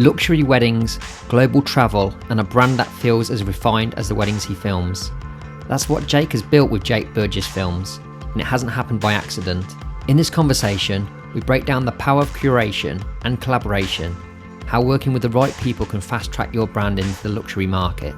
luxury weddings, global travel, and a brand that feels as refined as the weddings he films. That's what Jake has built with Jake Burgess Films, and it hasn't happened by accident. In this conversation, we break down the power of curation and collaboration, how working with the right people can fast-track your brand into the luxury market.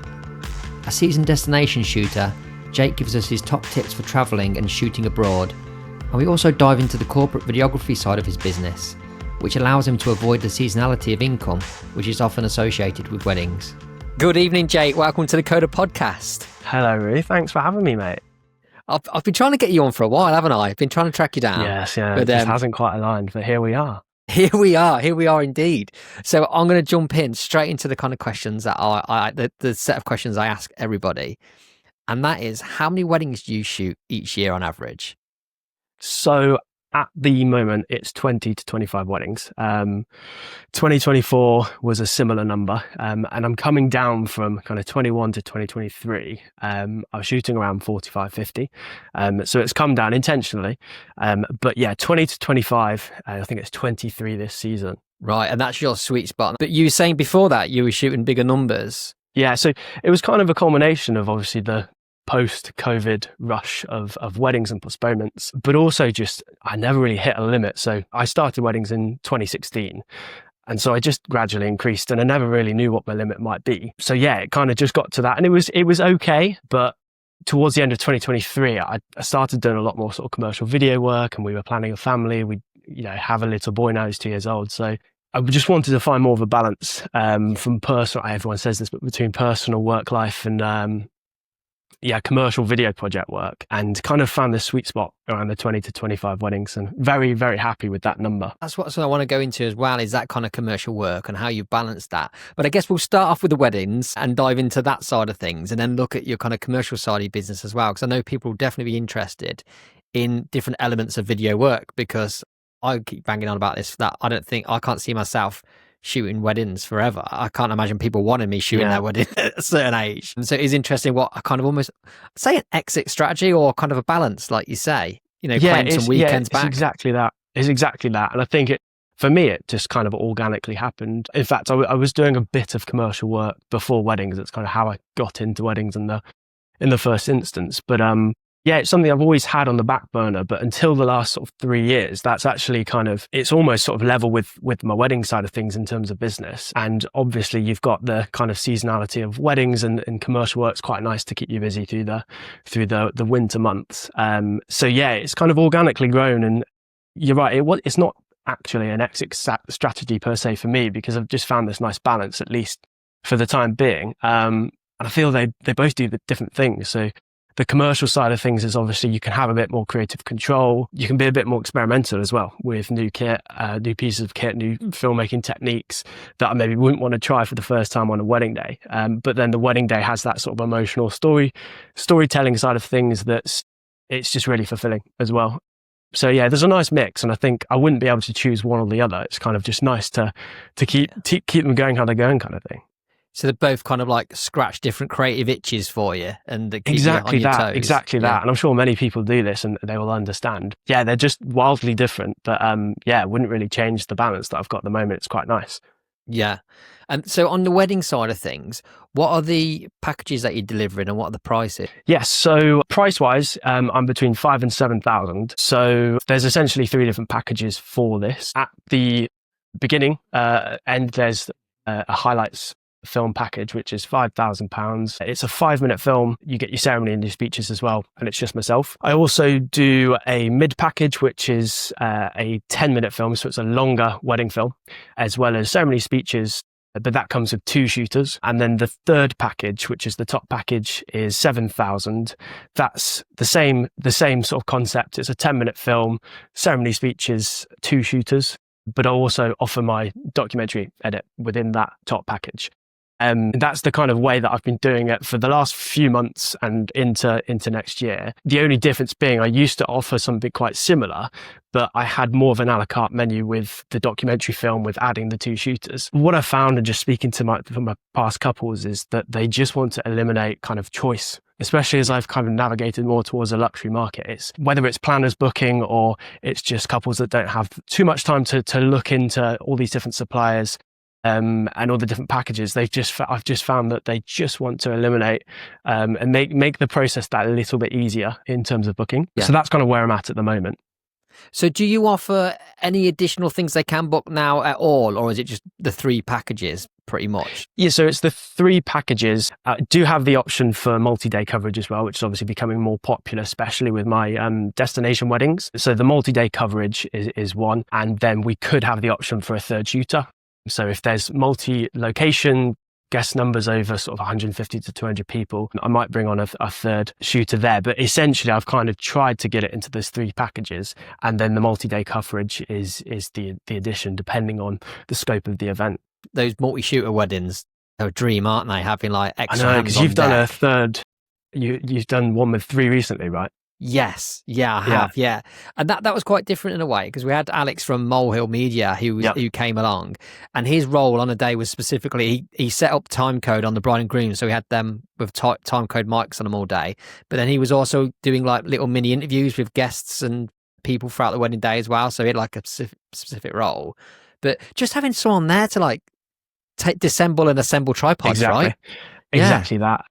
A seasoned destination shooter, Jake gives us his top tips for travelling and shooting abroad, and we also dive into the corporate videography side of his business, which allows him to avoid the seasonality of income, which is often associated with weddings. Good evening, Jake. Welcome to the Coda podcast. Hello, Roo. Thanks for having me, mate. I've been trying to get you on for a while, haven't I? I've been trying to track you down. Yes, yeah. But, it just hasn't quite aligned, but here we are. Here we are indeed. So I'm going to jump in straight into the kind of questions that the set of questions I ask everybody. And that is, how many weddings do you shoot each year on average? So at the moment, it's 20 to 25 weddings. 2024 was a similar number. And I'm coming down from kind of 21 to 2023. I was shooting around 45, 50. So it's come down intentionally. But yeah, 20 to 25, I think it's 23 this season. Right. And that's your sweet spot. But you were saying before that you were shooting bigger numbers. Yeah. So it was kind of a culmination of obviously the post-COVID rush of weddings and postponements, but also just, I never really hit a limit. So I started weddings in 2016. And so I just gradually increased and I never really knew what my limit might be. So yeah, it kind of just got to that and it was okay. But towards the end of 2023, I started doing a lot more sort of commercial video work and we were planning a family. We, have a little boy now, he's 2 years old. So I just wanted to find more of a balance from personal, everyone says this, but between personal work life and commercial video project work, and kind of found this sweet spot around the 20 to 25 weddings and very, very happy with that number. That's what I want to go into as well, is that kind of commercial work and how you balance that. But I guess we'll start off with the weddings and dive into that side of things and then look at your kind of commercial side of your business as well. Because I know people will definitely be interested in different elements of video work, because I keep banging on about this, that I can't see myself shooting weddings forever. I can't imagine people wanting me shooting their wedding at a certain age. And so it is interesting what I kind of almost say an exit strategy or kind of a balance, like you say, claim some weekends back. It's exactly that. It's exactly that. And I think for me, it just kind of organically happened. In fact, I was doing a bit of commercial work before weddings. It's kind of how I got into weddings in the first instance. But it's something I've always had on the back burner, but until the last sort of 3 years, that's actually it's almost sort of level with my wedding side of things in terms of business. And obviously you've got the kind of seasonality of weddings and commercial work's quite nice to keep you busy through the winter months. So yeah, it's kind of organically grown, and you're right. It's not actually an exit strategy per se for me, because I've just found this nice balance, at least for the time being. And I feel they both do the different things. So the commercial side of things is obviously you can have a bit more creative control. You can be a bit more experimental as well with new kit, new pieces of kit, new filmmaking techniques that I maybe wouldn't want to try for the first time on a wedding day. But then the wedding day has that sort of emotional storytelling side of things it's just really fulfilling as well. So yeah, there's a nice mix, and I think I wouldn't be able to choose one or the other. It's kind of just nice to keep them going how they're going, kind of thing. So they're both kind of like scratch different creative itches for you, and keep exactly you on your that, toes. exactly that. And I'm sure many people do this, and they will understand. Yeah, they're just wildly different, but it wouldn't really change the balance that I've got at the moment. It's quite nice. Yeah, and so on the wedding side of things, what are the packages that you're delivering, and what are the prices? Yes, so price wise, I'm between 5,000 and 7,000. So there's essentially 3 different packages for this. At the beginning end, there's a highlights film package, which is £5,000. It's a 5-minute film. You get your ceremony and your speeches as well, and it's just myself. I also do a mid package, which is a 10-minute film, so it's a longer wedding film, as well as ceremony speeches, but that comes with 2 shooters. And then the third package, which is the top package, is 7,000. That's the same sort of concept. It's a 10-minute film, ceremony speeches, 2 shooters, but I also offer my documentary edit within that top package. That's the kind of way that I've been doing it for the last few months and into next year. The only difference being I used to offer something quite similar, but I had more of an a la carte menu with the documentary film, with adding the 2 shooters. What I found, and just speaking to my past couples, is that they just want to eliminate kind of choice, especially as I've kind of navigated more towards a luxury market. It's whether it's planners booking or it's just couples that don't have too much time to look into all these different suppliers. and all the different packages, I've just found that they just want to eliminate and make the process that a little bit easier in terms of booking. Yeah. So that's kind of where I'm at the moment. So do you offer any additional things they can book now at all, or is it just the 3 packages pretty much? Yeah, so it's the 3 packages. Do have the option for multi-day coverage as well, which is obviously becoming more popular, especially with my destination weddings. So the multi-day coverage is one, and then we could have the option for a 3rd shooter. So if there's multi-location guest numbers over sort of 150 to 200 people, I might bring on a 3rd shooter there. But essentially, I've kind of tried to get it into those 3 packages, and then the multi-day coverage is the addition, depending on the scope of the event. Those multi-shooter weddings, they're a dream, aren't they? Having like extra. I know, because you've done a 3rd. You've done one with 3 recently, right? Yes, yeah, I have, yeah. And that was quite different in a way, because we had Alex from Molehill Media who came along, and his role on a day was specifically he set up time code on the bride and groom, so we had them with time code mics on them all day. But then he was also doing like little mini interviews with guests and people throughout the wedding day as well. So he had like a specific role. But just having someone there to like disassemble and assemble tripods, right? Exactly that.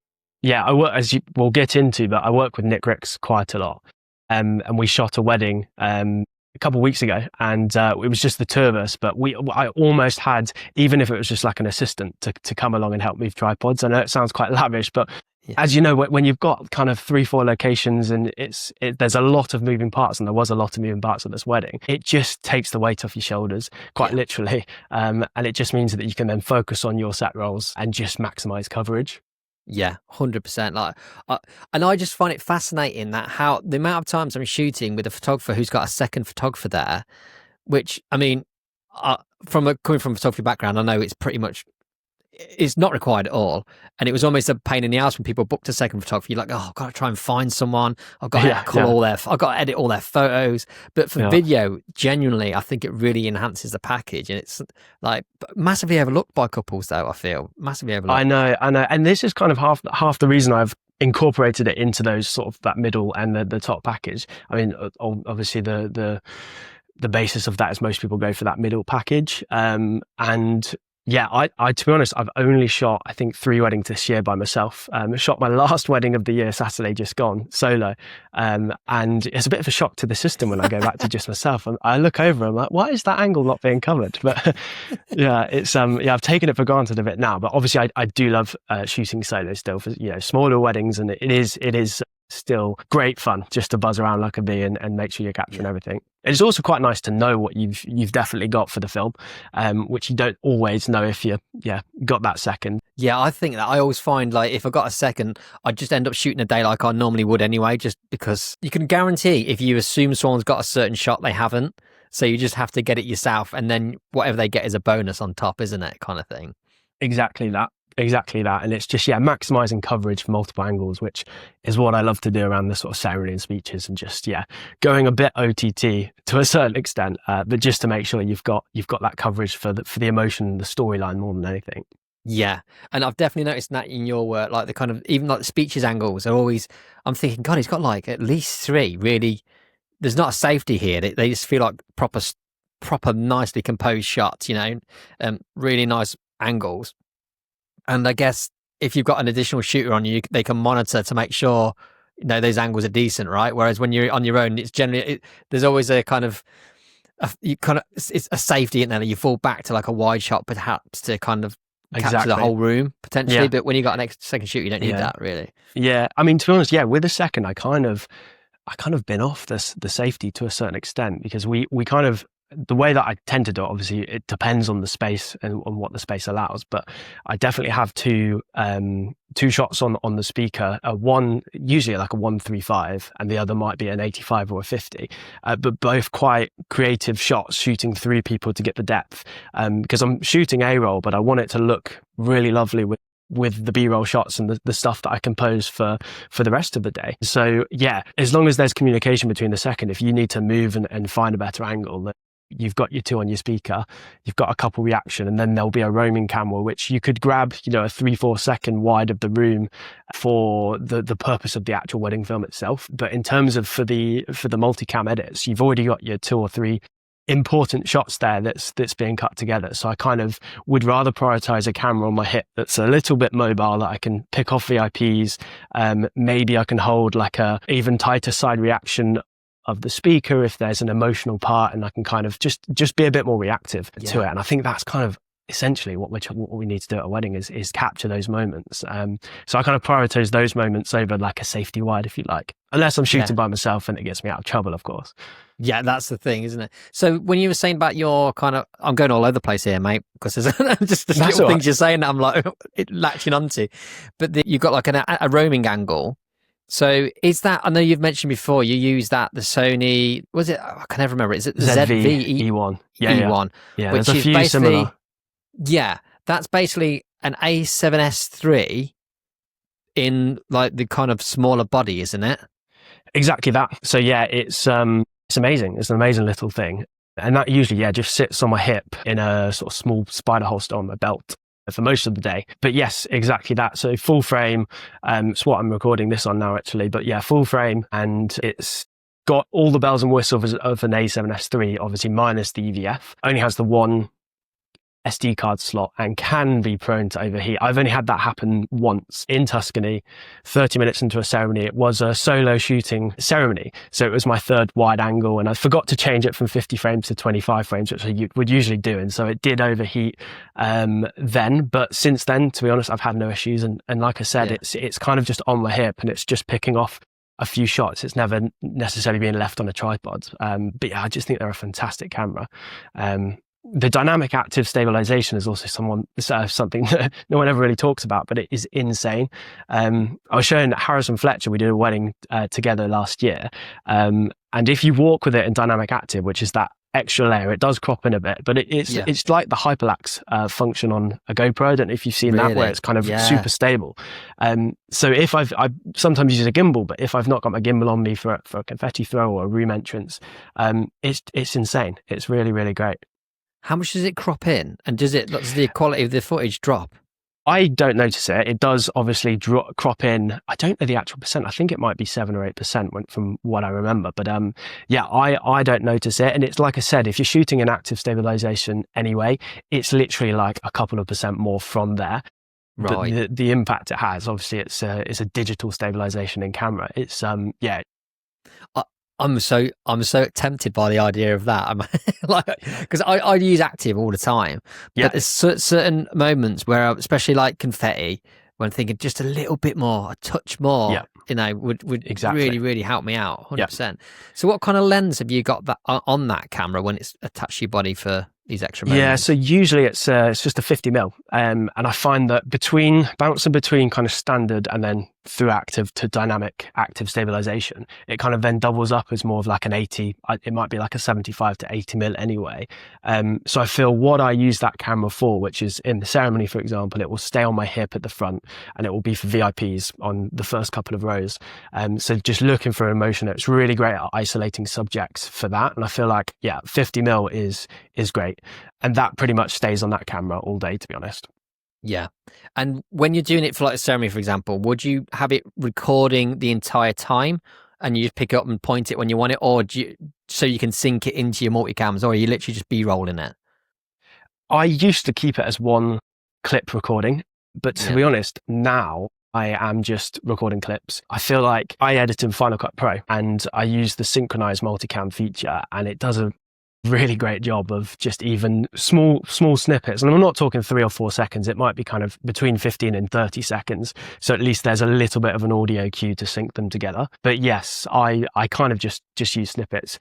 Yeah, I work, as we'll get into, but I work with Nick Ricks quite a lot. And we shot a wedding a couple of weeks ago, and it was just the 2 of us, but I almost had, even if it was just like an assistant to come along and help move tripods. I know it sounds quite lavish, but as you know, when you've got kind of 3-4 locations and there's a lot of moving parts, and there was a lot of moving parts at this wedding, it just takes the weight off your shoulders, quite literally. And it just means that you can then focus on your set roles and just maximize coverage. Yeah, 100%. Like, and I just find it fascinating that how the amount of times I'm shooting with a photographer who's got a 2nd photographer there, which, I mean, coming from a photography background, I know it's pretty much, it's not required at all. And it was almost a pain in the ass when people booked a 2nd photographer. You're like, oh, I've got to try and find someone. I've got I've got to edit all their photos. But for video, genuinely, I think it really enhances the package. And it's like massively overlooked by couples, though, I feel. Massively overlooked. I know. And this is kind of half the reason I've incorporated it into those sort of that middle and the top package. I mean, obviously the basis of that is most people go for that middle package. And yeah, I to be honest, I've only shot, I think, 3 weddings this year by myself. I shot my last wedding of the year, Saturday just gone, solo. And it's a bit of a shock to the system when I go back to just myself. And I look over, I'm like, why is that angle not being covered? But yeah, it's I've taken it for granted a bit now. But obviously, I do love shooting solo still for smaller weddings, and it is still great fun just to buzz around like a bee and make sure you're capturing everything. It's also quite nice to know what you've definitely got for the film, which you don't always know if you got that 2nd. Yeah, I think that I always find like if I got a 2nd, I'd just end up shooting a day like I normally would anyway, just because you can guarantee if you assume someone's got a certain shot, they haven't. So you just have to get it yourself, and then whatever they get is a bonus on top, isn't it? Kind of thing. Exactly that. And it's just maximizing coverage for multiple angles, which is what I love to do around the sort of ceremony and speeches, and just going a bit OTT to a certain extent, but just to make sure you've got that coverage for the emotion and the storyline more than anything. Yeah, and I've definitely noticed that in your work, like the kind of even like the speeches angles are always, I'm thinking, God, he's got like at least 3 really. There's not a safety here. They just feel like proper nicely composed shots, really nice angles. And I guess if you've got an additional shooter on you, they can monitor to make sure those angles are decent, right? Whereas when you're on your own, it's generally there's always a kind of it's a safety in there. You fall back to like a wide shot, perhaps, to kind of capture the whole room potentially. Yeah. But when you got an extra 2nd shooter, you don't need that really. Yeah, I mean, to be honest, with a 2nd, I kind of been off the safety to a certain extent, because we kind of, the way that I tend to do it, obviously it depends on the space and on what the space allows, but I definitely have two shots on the speaker, one usually like a 135 and the other might be an 85 or a 50, but both quite creative shots, shooting 3 people to get the depth, because I'm shooting A-roll, but I want it to look really lovely with the B-roll shots and the stuff that I compose for the rest of the day. So as long as there's communication between the 2nd, if you need to move and find a better angle, you've got your 2 on your speaker, you've got a couple reaction, and then there'll be a roaming camera, which you could grab, a 3-4 second wide of the room for the purpose of the actual wedding film itself. But in terms of for the multicam edits, you've already got your 2 or 3 important shots there that's being cut together. So I kind of would rather prioritize a camera on my hip that's a little bit mobile, that I can pick off VIPs. Maybe I can hold like a even tighter side reaction of the speaker if there's an emotional part, and I can kind of just be a bit more reactive to it. And I think that's kind of essentially what we need to do at a wedding is capture those moments. So I kind of prioritize those moments over like a safety wide, if you like, unless I'm shooting by myself and it gets me out of trouble, of course. Yeah, that's the thing, isn't it? So when you were saying about your kind of, I'm going all over the place here, mate, because there's just the little things you're saying that I'm like latching onto. But you've got like a roaming angle. So is that, I know you've mentioned before, you use the Sony, was it, I can never remember, is it the ZV E1? E1. Yeah, which there's a is few basically similar. Yeah, that's basically an A7S3 in like the kind of smaller body, isn't it? Exactly that. So yeah, it's amazing. It's an amazing little thing. And that usually, just sits on my hip in a sort of small spider holster on my belt for most of the day. But yes, exactly that. So full frame, it's what I'm recording this on now actually, but yeah, full frame, and it's got all the bells and whistles of an A7S3, obviously minus the EVF. Only has the one SD card slot and can be prone to overheat. I've only had that happen once in Tuscany, 30 minutes into a ceremony. It was a solo shooting ceremony. So it was my third wide angle, and I forgot to change it from 50 frames to 25 frames, which I would usually do. And so it did overheat then. But since then, to be honest, I've had no issues. And like I said, it's kind of just on my hip, and it's just picking off a few shots. It's never necessarily being left on a tripod. But yeah, I just think they're a fantastic camera. The dynamic active stabilization is also something that no one ever really talks about, but it is insane. I was showing Harrison Fletcher, we did a wedding together last year. And if you walk with it in dynamic active, which is that extra layer, it does crop in a bit, but it's like the hyperlapse function on a GoPro. I don't know if you've seen that, where it's kind of super stable. So if I sometimes use a gimbal, but if I've not got my gimbal on me for a confetti throw or a room entrance, it's insane. It's really, really great. How much does it crop in? And does the quality of the footage drop? I don't notice it. It does obviously crop in. I don't know the actual percent. I think it might be 7 or 8% from what I remember. But I don't notice it. And it's like I said, if you're shooting in active stabilization anyway, it's literally like a couple of percent more from there. Right. But the impact it has, obviously, it's a digital stabilization in camera. It's I'm so tempted by the idea of that. I'm like, because I use active all the time, but there's certain moments where, especially like confetti, when I'm thinking just a little bit more, a touch more, would exactly really, really help me out, 100%. So what kind of lens have you got on that camera when it's attached to your body for these extra moments? Yeah, so usually it's just a 50mm, and I find that bouncing between kind of standard and then through active to dynamic active stabilization, it kind of then doubles up as more of like an 80. It might be like a 75 to 80mm anyway. So I feel what I use that camera for, which is in the ceremony, for example, it will stay on my hip at the front, and it will be for VIPs on the first couple of rows. So just looking for emotion, it's really great at isolating subjects for that. And I feel like 50mm is great, and that pretty much stays on that camera all day, to be honest. Yeah. And when you're doing it for like a ceremony, for example, would you have it recording the entire time and you just pick it up and point it when you want it, or so you can sync it into your multicams, or are you literally just B-rolling it? I used to keep it as one clip recording, but to be honest, now I am just recording clips. I feel like I edit in Final Cut Pro, and I use the synchronized multicam feature, and it does a really great job of just even small snippets. And I'm not talking 3 or 4 seconds. It might be kind of between 15 and 30 seconds. So at least there's a little bit of an audio cue to sync them together. But yes, I kind of just use snippets.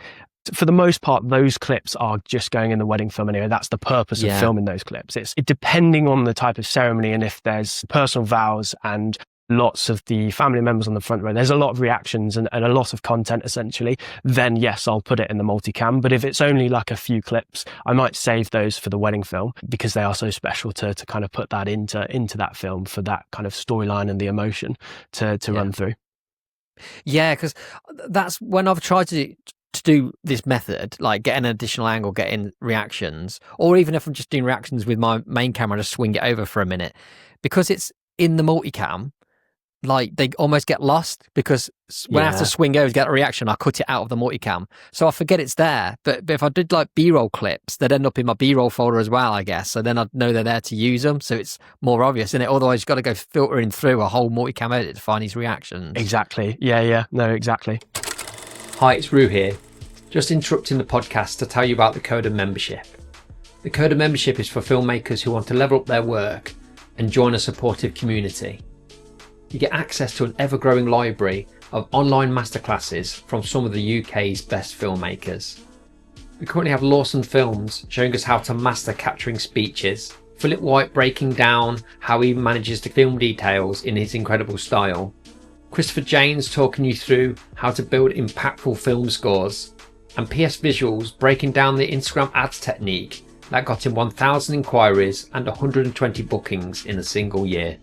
For the most part, those clips are just going in the wedding film anyway. That's the purpose of filming those clips. It's depending on the type of ceremony, and if there's personal vows and lots of the family members on the front row, there's a lot of reactions and a lot of content essentially, then yes, I'll put it in the multicam. But if it's only like a few clips, I might save those for the wedding film, because they are so special to kind of put that into that film for that kind of storyline and the emotion to run through. Yeah, because that's when I've tried to do this method, like get an additional angle, get in reactions, or even if I'm just doing reactions with my main camera, just swing it over for a minute, because it's in the multicam. like they almost get lost because when I have to swing over to get a reaction, I cut it out of the multicam. So I forget it's there. But if I did like B-roll clips, they'd end up in my B-roll folder as well, I guess. So then I'd know they're there to use them. So it's more obvious, isn't it? Otherwise, you've got to go filtering through a whole multicam edit to find these reactions. Exactly. Yeah. No, exactly. Hi, it's Roo here. Just interrupting the podcast to tell you about the Coda membership. The Coda membership is for filmmakers who want to level up their work and join a supportive community. You get access to an ever-growing library of online masterclasses from some of the UK's best filmmakers. We currently have Lawson Films showing us how to master capturing speeches, Philip White breaking down how he manages to film details in his incredible style, Christopher Janes talking you through how to build impactful film scores, and PS Visuals breaking down the Instagram ads technique that got him 1,000 inquiries and 120 bookings in a single year.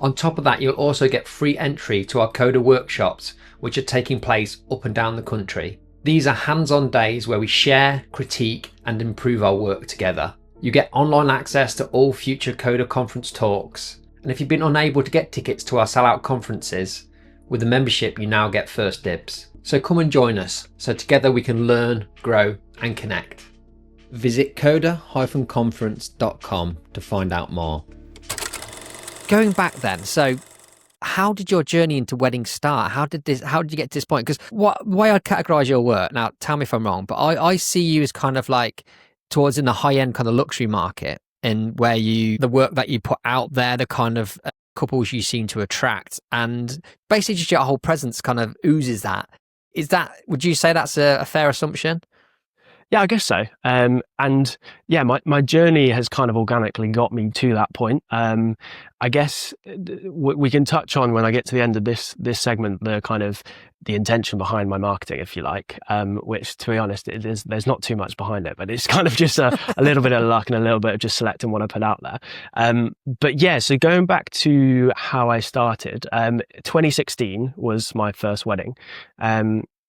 On top of that, you'll also get free entry to our Coda workshops, which are taking place up and down the country. These are hands-on days where we share, critique, and improve our work together. You get online access to all future Coda conference talks. And if you've been unable to get tickets to our sellout conferences, with the membership you now get first dibs. So come and join us, so together we can learn, grow, and connect. Visit coda-conference.com to find out more. Going back then, so how did your journey into weddings start? How did you get to this point? Because the way I'd categorize your work, now tell me if I'm wrong, but I see you as kind of like towards in the high end kind of luxury market, and where the work that you put out there, the kind of couples you seem to attract, and basically just your whole presence kind of oozes that. Would you say that's a fair assumption? Yeah, I guess so. And yeah, my journey has kind of organically got me to that point. I guess we can touch on when I get to the end of this segment, the kind of the intention behind my marketing, if you like, which to be honest, there's not too much behind it, but it's kind of just a little bit of luck and a little bit of just selecting what I put out there. But yeah, so going back to how I started, 2016 was my first wedding.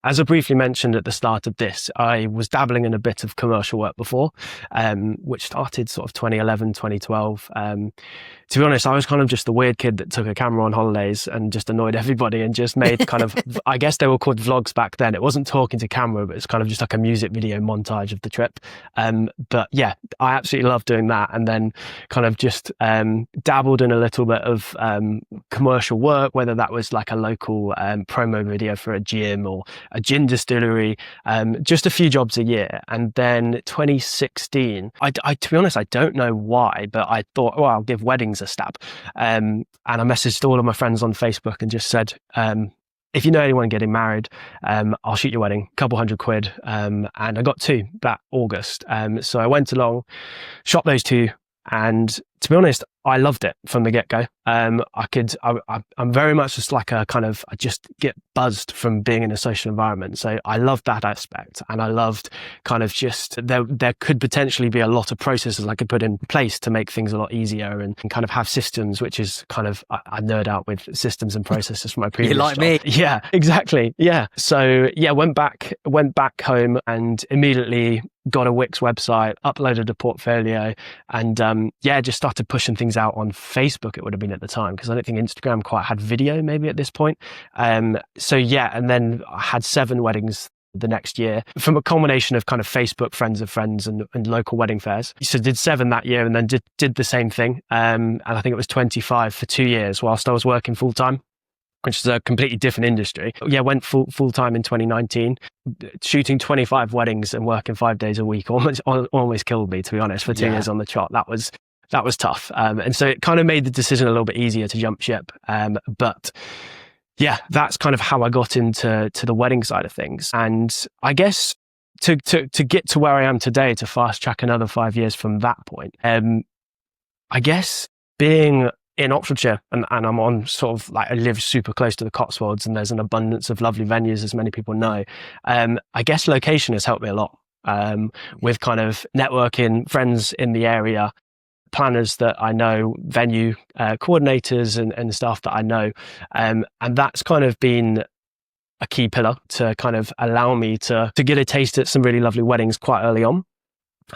As I briefly mentioned at the start of this, I was dabbling in a bit of commercial work before, which started sort of 2011, 2012. To be honest, I was kind of just the weird kid that took a camera on holidays and just annoyed everybody and just made kind of, I guess they were called vlogs back then. It wasn't talking to camera, but it's kind of just like a music video montage of the trip. But yeah, I absolutely loved doing that. And then kind of just dabbled in a little bit of commercial work, whether that was like a local promo video for a gym or a gin distillery, just a few jobs a year. And then 2016, I to be honest, I don't know why, but I thought, well, I'll give weddings a stab. And I messaged all of my friends on Facebook and just said, if you know anyone getting married, I'll shoot your wedding, couple £100. And I got 2 that August. So I went along, shot those 2. And to be honest, I loved it from the get-go. I'm very much just like I just get buzzed from being in a social environment. So I loved that aspect. And I loved kind of just, there could potentially be a lot of processes I could put in place to make things a lot easier and kind of have systems, which is kind of, I nerd out with systems and processes from my previous You like job. me? Yeah, exactly. Yeah. So yeah, went back home and immediately got a Wix website, uploaded a portfolio, and just started pushing things out on Facebook. It would have been at the time, because I don't think Instagram quite had video maybe at this point. So yeah, and then I had 7 weddings the next year from a combination of kind of Facebook friends of friends and local wedding fairs. So did 7 that year, and then did the same thing. And I think it was 25 for 2 years whilst I was working full time, which is a completely different industry. Yeah, went full time in 2019, shooting 25 weddings and working 5 days a week. Almost killed me, to be honest, for 2 years on the trot. That was tough. And so it kind of made the decision a little bit easier to jump ship. But yeah, that's kind of how I got into the wedding side of things. And I guess to get to where I am today, to fast track another 5 years from that point, I guess being in Oxfordshire, and I'm on sort of like, I live super close to the Cotswolds, and there's an abundance of lovely venues, as many people know. I guess location has helped me a lot, with kind of networking, friends in the area, planners that I know, venue coordinators and staff that I know. And that's kind of been a key pillar to kind of allow me to get a taste at some really lovely weddings quite early on.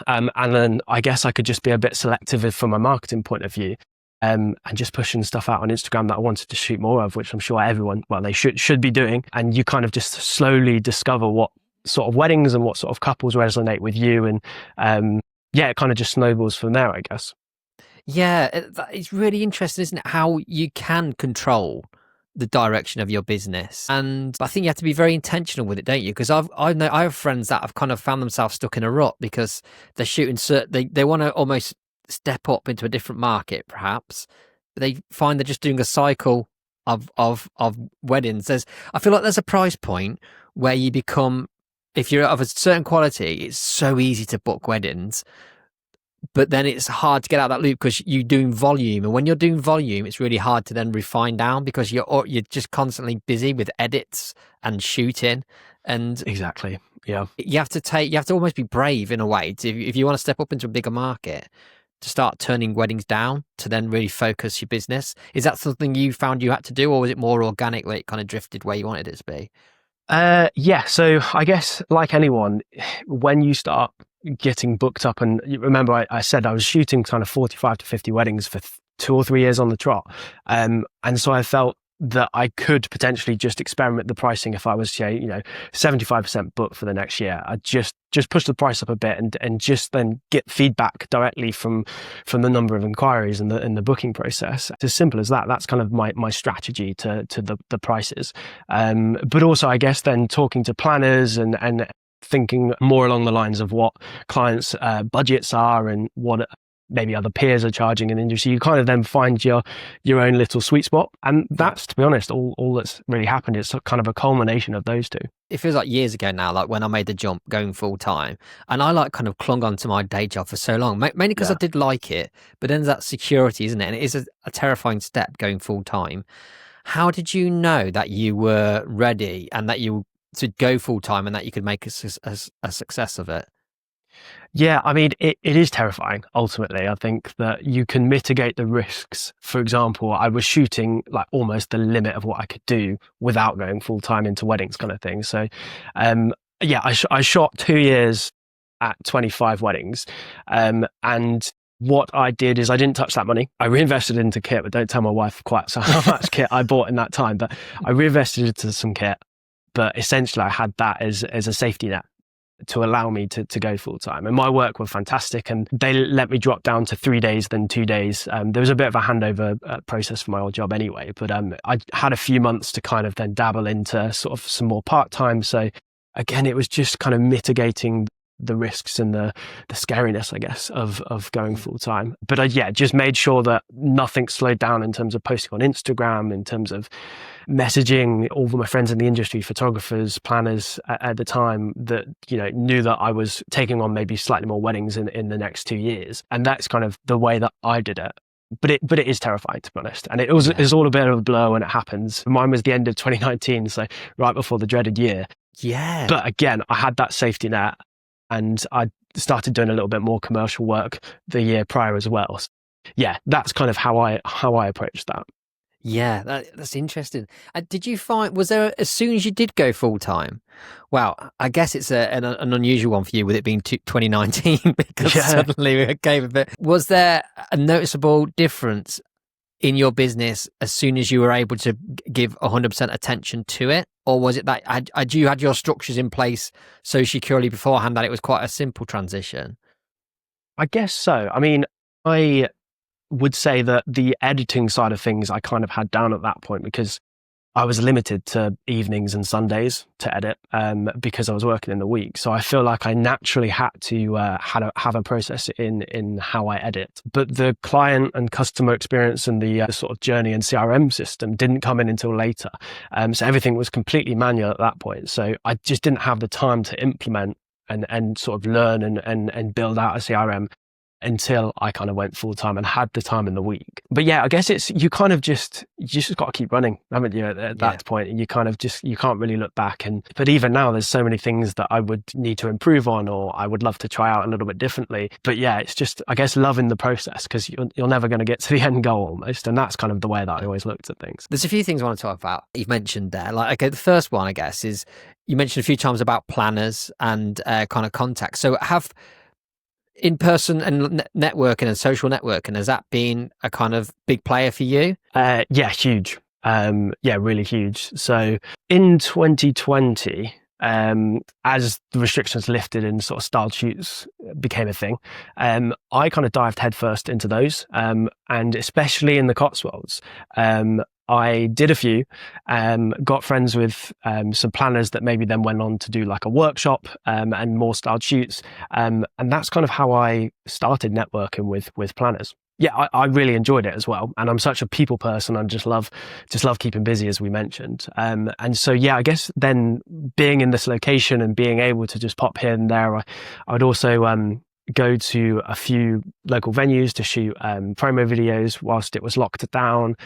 And then I guess I could just be a bit selective from a marketing point of view. and just pushing stuff out on Instagram that I wanted to shoot more of, which I'm sure everyone, well, they should be doing. And you kind of just slowly discover what sort of weddings and what sort of couples resonate with you. And it kind of just snowballs from there, I guess. Yeah, it's really interesting, isn't it? How you can control the direction of your business, and I think you have to be very intentional with it, don't you? Because I have friends that have kind of found themselves stuck in a rut because they're shooting they want to almost step up into a different market, perhaps, but they find they're just doing a cycle of weddings. I feel like there's a price point where you become, if you're of a certain quality, it's so easy to book weddings, but then it's hard to get out of that loop because you're doing volume, and when you're doing volume, it's really hard to then refine down because you're just constantly busy with edits and shooting. And exactly, yeah, you have to almost be brave in a way if you want to step up into a bigger market, to start turning weddings down to then really focus your business. Is that something you found you had to do, or was it more organic, where it kind of drifted where you wanted it to be? So I guess like anyone, when you start getting booked up, and you remember I said I was shooting kind of 45 to 50 weddings for 2 or 3 years on the trot. And so I felt that I could potentially just experiment the pricing if I was, say, 75% booked for the next year. I just push the price up a bit and just then get feedback directly from the number of inquiries and the booking process. It's as simple as that. That's kind of my strategy to the prices. But also, I guess, then talking to planners and thinking more along the lines of what clients' budgets are and what maybe other peers are charging in the industry. You kind of then find your own little sweet spot. And that's, to be honest, all that's really happened. It's kind of a culmination of those two. It feels like years ago now, like when I made the jump going full time, and I like kind of clung on to my day job for so long, mainly because I did like it, but then that security, isn't it? And it is a terrifying step going full time. How did you know that you were ready and that you to go full time and that you could make a success of it? Yeah, I mean, it is terrifying, ultimately. I think that you can mitigate the risks. For example, I was shooting like almost the limit of what I could do without going full time into weddings kind of thing. So, I shot 2 years at 25 weddings. And what I did is I didn't touch that money. I reinvested into kit, but don't tell my wife quite so how much kit I bought in that time. But I reinvested into some kit. But essentially, I had that as a safety net to allow me to go full time. And my work were fantastic, and they let me drop down to 3 days, then 2 days. There was a bit of a handover process for my old job anyway, but I had a few months to kind of then dabble into sort of some more part-time. So again, it was just kind of mitigating the risks and the scariness, I guess, of going full time. But I just made sure that nothing slowed down in terms of posting on Instagram, in terms of messaging all of my friends in the industry, photographers, planners at the time that, knew that I was taking on maybe slightly more weddings in the next 2 years. And that's kind of the way that I did it. But it is terrifying, to be honest. And it was all a bit of a blow when it happens. Mine was the end of 2019, so right before the dreaded year. Yeah. But again, I had that safety net, and I started doing a little bit more commercial work the year prior as well. So, yeah, that's kind of how I approached that. Yeah, that's interesting. Did you find, was there, as soon as you did go full time, well, I guess it's an unusual one for you with it being 2019 because suddenly it gave a bit, was there a noticeable difference in your business as soon as you were able to give 100% attention to it? Or was it that you had your structures in place so securely beforehand that it was quite a simple transition? I guess so. I mean, I would say that the editing side of things I kind of had down at that point because I was limited to evenings and Sundays to edit because I was working in the week. So I feel like I naturally had to have a process in how I edit. But the client and customer experience and the sort of journey and CRM system didn't come in until later. So everything was completely manual at that point. So I just didn't have the time to implement and sort of learn and build out a CRM until I kind of went full time and had the time in the week. But yeah, I guess it's, you kind of just got to keep running, haven't you, at that point? And you kind of you can't really look back. But even now, there's so many things that I would need to improve on, or I would love to try out a little bit differently. But yeah, it's just, I guess, loving the process because you're never going to get to the end goal almost. And that's kind of the way that I always looked at things. There's a few things I want to talk about. You've mentioned there, like, okay, the first one, I guess, is you mentioned a few times about planners and kind of contacts. So in-person and networking and social networking, has that been a kind of big player for you? Yeah, huge. Yeah, really huge. So in 2020, as the restrictions lifted and sort of styled shoots became a thing, I kind of dived headfirst into those, and especially in the Cotswolds. I did a few, got friends with some planners that maybe then went on to do like a workshop and more styled shoots, and that's kind of how I started networking with planners. Yeah, I really enjoyed it as well, and I'm such a people person. I just love keeping busy, as we mentioned. And so yeah, I guess then being in this location and being able to just pop here and there, I would also go to a few local venues to shoot promo videos whilst it was locked down.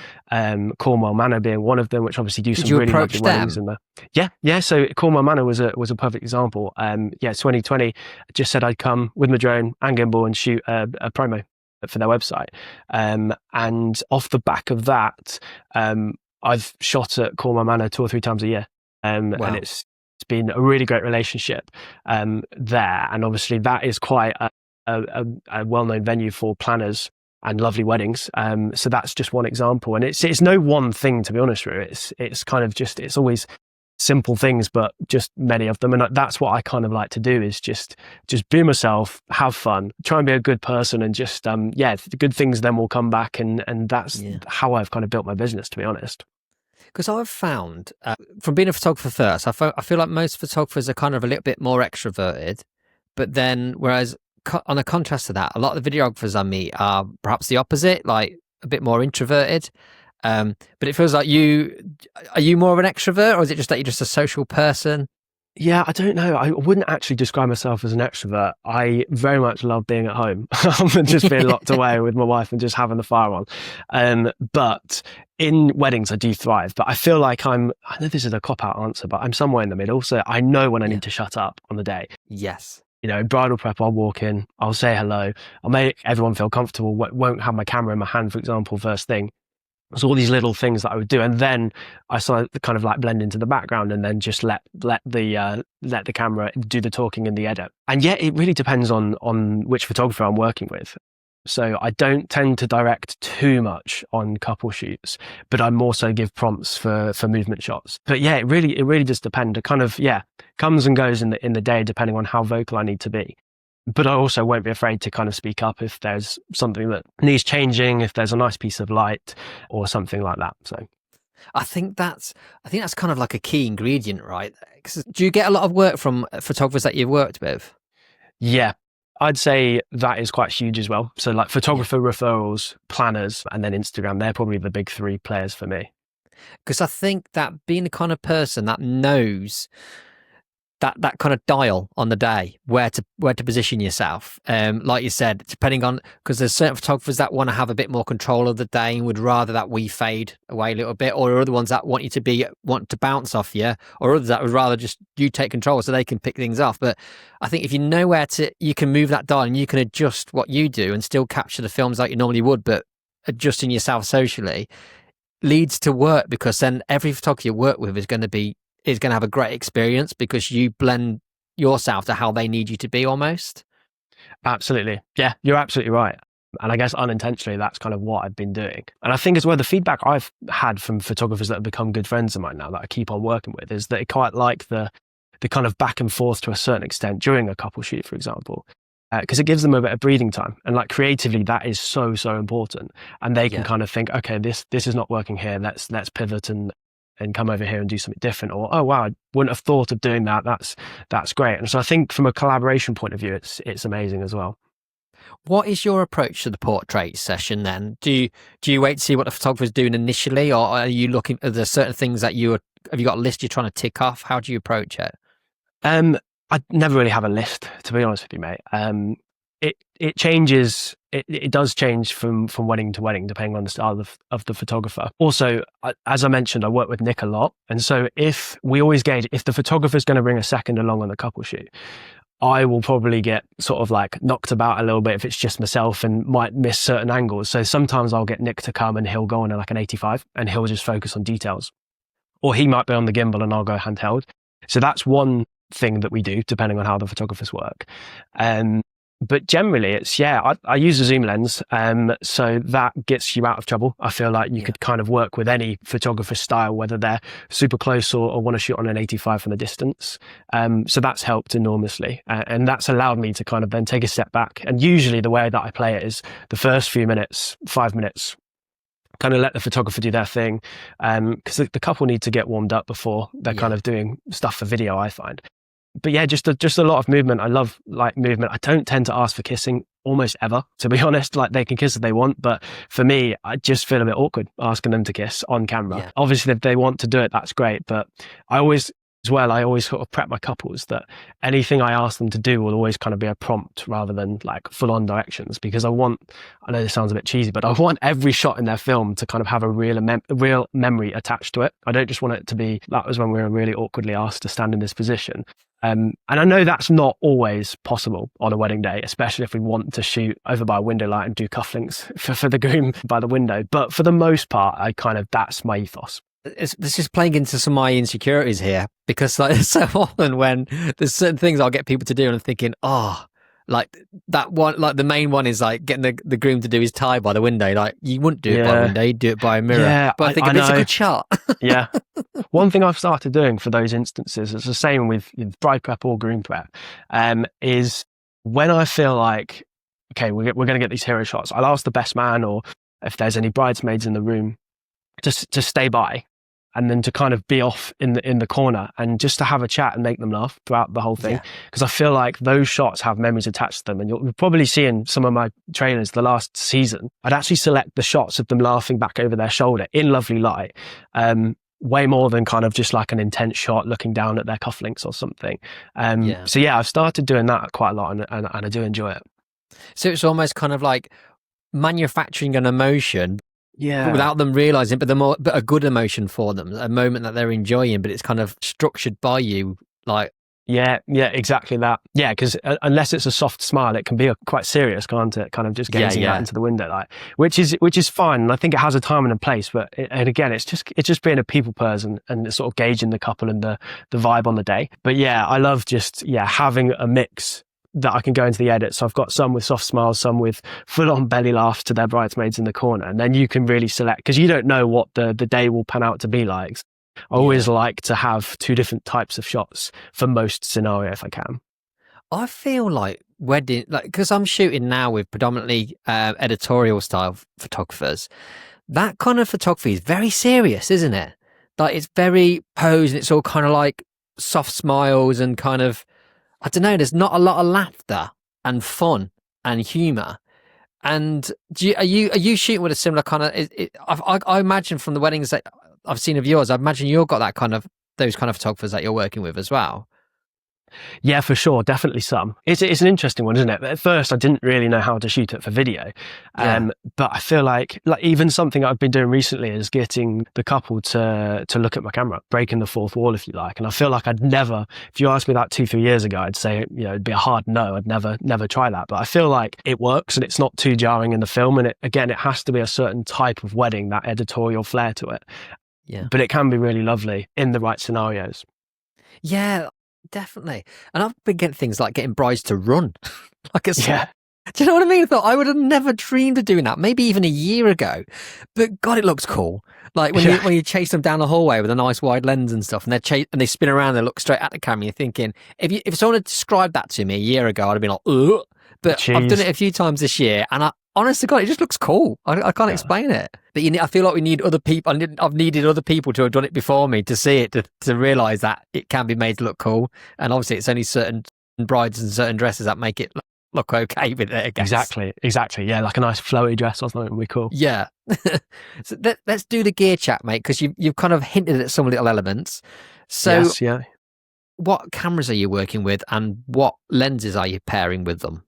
Cornwall Manor being one of them, which obviously do some really lovely weddings in there. Yeah. So Cornwall Manor was a perfect example. 2020, I just said I'd come with my drone and gimbal and shoot a promo for their website. And off the back of that, I've shot at Cornwall Manor 2 or 3 times a year. And it's been a really great relationship there. And obviously that is quite a well-known venue for planners and lovely weddings. So that's just one example. And it's no one thing, to be honest with you. It's kind of just, it's always simple things, but just many of them. And that's what I kind of like to do, is just be myself, have fun, try and be a good person, and just the good things then will come back, and that's how I've kind of built my business, to be honest. Because I've found from being a photographer first, I feel like most photographers are kind of a little bit more extroverted, but then whereas on a contrast to that, a lot of the videographers I meet are perhaps the opposite, like a bit more introverted. But it feels like are you more of an extrovert, or is it just that you're just a social person? Yeah, I don't know. I wouldn't actually describe myself as an extrovert. I very much love being at home and just being locked away with my wife and just having the fire on. But in weddings, I do thrive. But I feel like I know this is a cop-out answer, but I'm somewhere in the middle. So I know when I need to shut up on the day. Yes. In bridal prep, I'll walk in, I'll say hello, I'll make everyone feel comfortable, won't have my camera in my hand, for example, first thing. There's all these little things that I would do, and then I started to kind of like blend into the background, and then just let the camera do the talking in the edit. And yet, it really depends on which photographer I'm working with. So I don't tend to direct too much on couple shoots, but I more so give prompts for movement shots. But yeah, it really does depend. It kind of comes and goes in the day, depending on how vocal I need to be. But I also won't be afraid to kind of speak up if there's something that needs changing, if there's a nice piece of light or something like that. So I think that's kind of like a key ingredient, right? 'Cause do you get a lot of work from photographers that you've worked with? Yeah, I'd say that is quite huge as well. So like photographer referrals, planners, and then Instagram, they're probably the big 3 players for me. Because I think that being the kind of person that knows that kind of dial on the day, where to position yourself, like you said, depending on, because there's certain photographers that want to have a bit more control of the day and would rather that we fade away a little bit, or other ones that want to bounce off you, or others that would rather just you take control so they can pick things off. But I think if you know you can move that dial and you can adjust what you do and still capture the films like you normally would, but adjusting yourself socially leads to work, because then every photographer you work with is going to have a great experience, because you blend yourself to how they need you to be almost. Absolutely. Yeah, you're absolutely right. And I guess unintentionally, that's kind of what I've been doing. And I think as well, the feedback I've had from photographers that have become good friends of mine now that I keep on working with is that they quite like the kind of back and forth to a certain extent during a couple shoot, for example, because it gives them a bit of breathing time. And like creatively, that is so, so important. And they can kind of think, okay, this is not working here. Let's pivot and come over here and do something different. Or, oh wow, I wouldn't have thought of doing that. That's great. And so I think from a collaboration point of view, it's amazing as well. What is your approach to the portrait session then? Do you wait to see what the photographer's doing initially, or are you looking at, there certain things that have you got a list you're trying to tick off? How do you approach it? I never really have a list, to be honest with you, mate. It changes. It does change from wedding to wedding, depending on the style of the photographer. Also, as I mentioned, I work with Nick a lot. And so if we always gauge, if the photographer's going to bring a second along on the couple shoot, I will probably get sort of like knocked about a little bit if it's just myself and might miss certain angles. So sometimes I'll get Nick to come and he'll go on like an 85 and he'll just focus on details. Or he might be on the gimbal and I'll go handheld. So that's one thing that we do, depending on how the photographers work. But generally it's, I use a zoom lens. So that gets you out of trouble. I feel like you could kind of work with any photographer style, whether they're super close or want to shoot on an 85 from the distance. So that's helped enormously. And that's allowed me to kind of then take a step back. And usually the way that I play it is the first few minutes, 5 minutes, kind of let the photographer do their thing. Because the couple need to get warmed up before they're kind of doing stuff for video, I find. But yeah, just a lot of movement. I love like movement. I don't tend to ask for kissing almost ever, to be honest. Like they can kiss if they want, but for me, I just feel a bit awkward asking them to kiss on camera. Yeah. Obviously, if they want to do it, that's great. But I always sort of prep my couples that anything I ask them to do will always kind of be a prompt rather than like full on directions, because I know this sounds a bit cheesy, but I want every shot in their film to kind of have a real memory attached to it. I don't just want it to be, that was when we were really awkwardly asked to stand in this position. And I know that's not always possible on a wedding day, especially if we want to shoot over by a window light and do cufflinks for the groom by the window. But for the most part, that's my ethos. This is playing into some of my insecurities here, because like so often when there's certain things I'll get people to do and I'm thinking, like that one, like the main one is like getting the groom to do his tie by the window. Like you wouldn't do it by a window, you'd do it by a mirror. Yeah, but I think it's a good shot. Yeah. One thing I've started doing for those instances, it's the same with bride prep or groom prep, is when I feel like, okay, we're going to get these hero shots, I'll ask the best man, or if there's any bridesmaids in the room, to stay by, and then to kind of be off in the corner and just to have a chat and make them laugh throughout the whole thing. Because I feel like those shots have memories attached to them. And you'll probably see in some of my trailers the last season, I'd actually select the shots of them laughing back over their shoulder in lovely light, way more than kind of just like an intense shot looking down at their cufflinks or something. So yeah, I've started doing that quite a lot, and I do enjoy it. So it's almost kind of like manufacturing an emotion, without them realizing, but a good emotion for them, a moment that they're enjoying, but it's kind of structured by you, like. Yeah, exactly that. Yeah, because unless it's a soft smile, it can be quite serious, can't it? Kind of just gazing out into the window, like, which is fine. And I think it has a time and a place. But again, it's just being a people person and sort of gauging the couple and the vibe on the day. But yeah, I love just having a mix that I can go into the edit. So I've got some with soft smiles, some with full on belly laughs to their bridesmaids in the corner, and then you can really select, because you don't know what the day will pan out to be like. I always like to have two different types of shots for most scenario if I can. I feel like wedding, like, because I'm shooting now with predominantly editorial style photographers, that kind of photography is very serious, isn't it? Like it's very posed, and it's all kind of like soft smiles and kind of, I don't know, there's not a lot of laughter and fun and humour. And are you shooting with a similar kind of? I imagine from the weddings that I've seen of yours, I imagine you've got those kind of photographers that you're working with as well. Yeah, for sure. Definitely some. It's an interesting one, isn't it? At first, I didn't really know how to shoot it for video. But I feel like even something I've been doing recently is getting the couple to look at my camera, breaking the fourth wall, if you like. And I feel like I'd never, if you asked me that 2-3 years ago, I'd say, it'd be a hard no. I'd never try that. But I feel like it works and it's not too jarring in the film. And it has to be a certain type of wedding, that editorial flair to it. Yeah. But it can be really lovely in the right scenarios. Yeah, definitely. And I've been getting things like getting brides to run. Do you know what I mean? I thought I would have never dreamed of doing that, maybe even a year ago. But God, it looks cool. Like when you chase them down the hallway with a nice wide lens and stuff, and they spin around, they look straight at the camera. You're thinking, if someone had described that to me a year ago, I'd have been like, ugh. But Jeez. I've done it a few times this year, and honest to God, it just looks cool. I can't explain it. But I feel like we need other people. I've needed other people to have done it before me to see it, to realise that it can be made to look cool. And obviously, it's only certain brides and certain dresses that make it look okay with it, I guess. Exactly. Yeah, like a nice flowy dress or something would be cool. Yeah. So let's do the gear chat, mate, because you've kind of hinted at some little elements. So yes, yeah. What cameras are you working with, and what lenses are you pairing with them?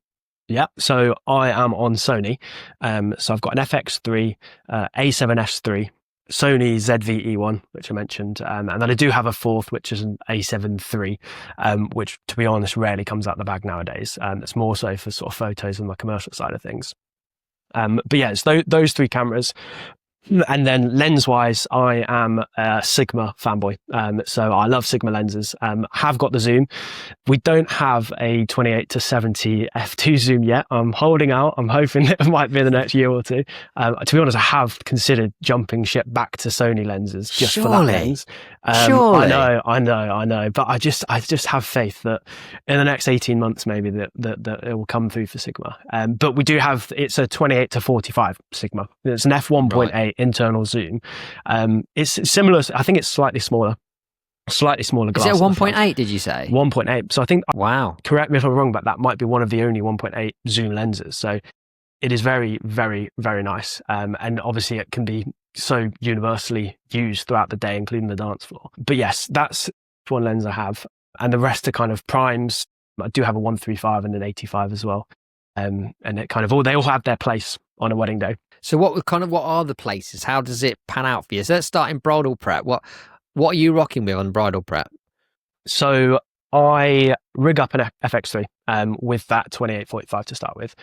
Yeah, so I am on Sony. So I've got an FX3, A7S3, Sony ZV-E1, which I mentioned, and then I do have a fourth, which is an A7 III, which, to be honest, rarely comes out the bag nowadays. It's more so for sort of photos and my commercial side of things. But yeah, it's those three cameras. And then lens-wise, I am a Sigma fanboy. So I love Sigma lenses. Have got the zoom. We don't have a 28-70 f2 zoom yet. I'm holding out. I'm hoping it might be in the next year or two. To be honest, I have considered jumping ship back to Sony lenses just for that lens. Surely. I know. But I just have faith that in the next 18 months, maybe that it will come through for Sigma. But we do have, it's a 28-45 Sigma. It's an f1.8 internal zoom. It's similar. I think it's slightly smaller glass. Is it a 1.8, did you say? 1.8. So I think, wow. Correct me if I'm wrong, but that might be one of the only 1.8 zoom lenses. So it is very, very, very nice. And obviously it can be so universally used throughout the day, including the dance floor. But yes, that's one lens I have. And the rest are kind of primes. I do have a 135 and an 85 as well. And it kind of they all have their place on a wedding day. So what are the places? How does it pan out for you? So let's start in bridal prep. What are you rocking with on bridal prep? So I rig up an FX3 with that 28-45 to start with.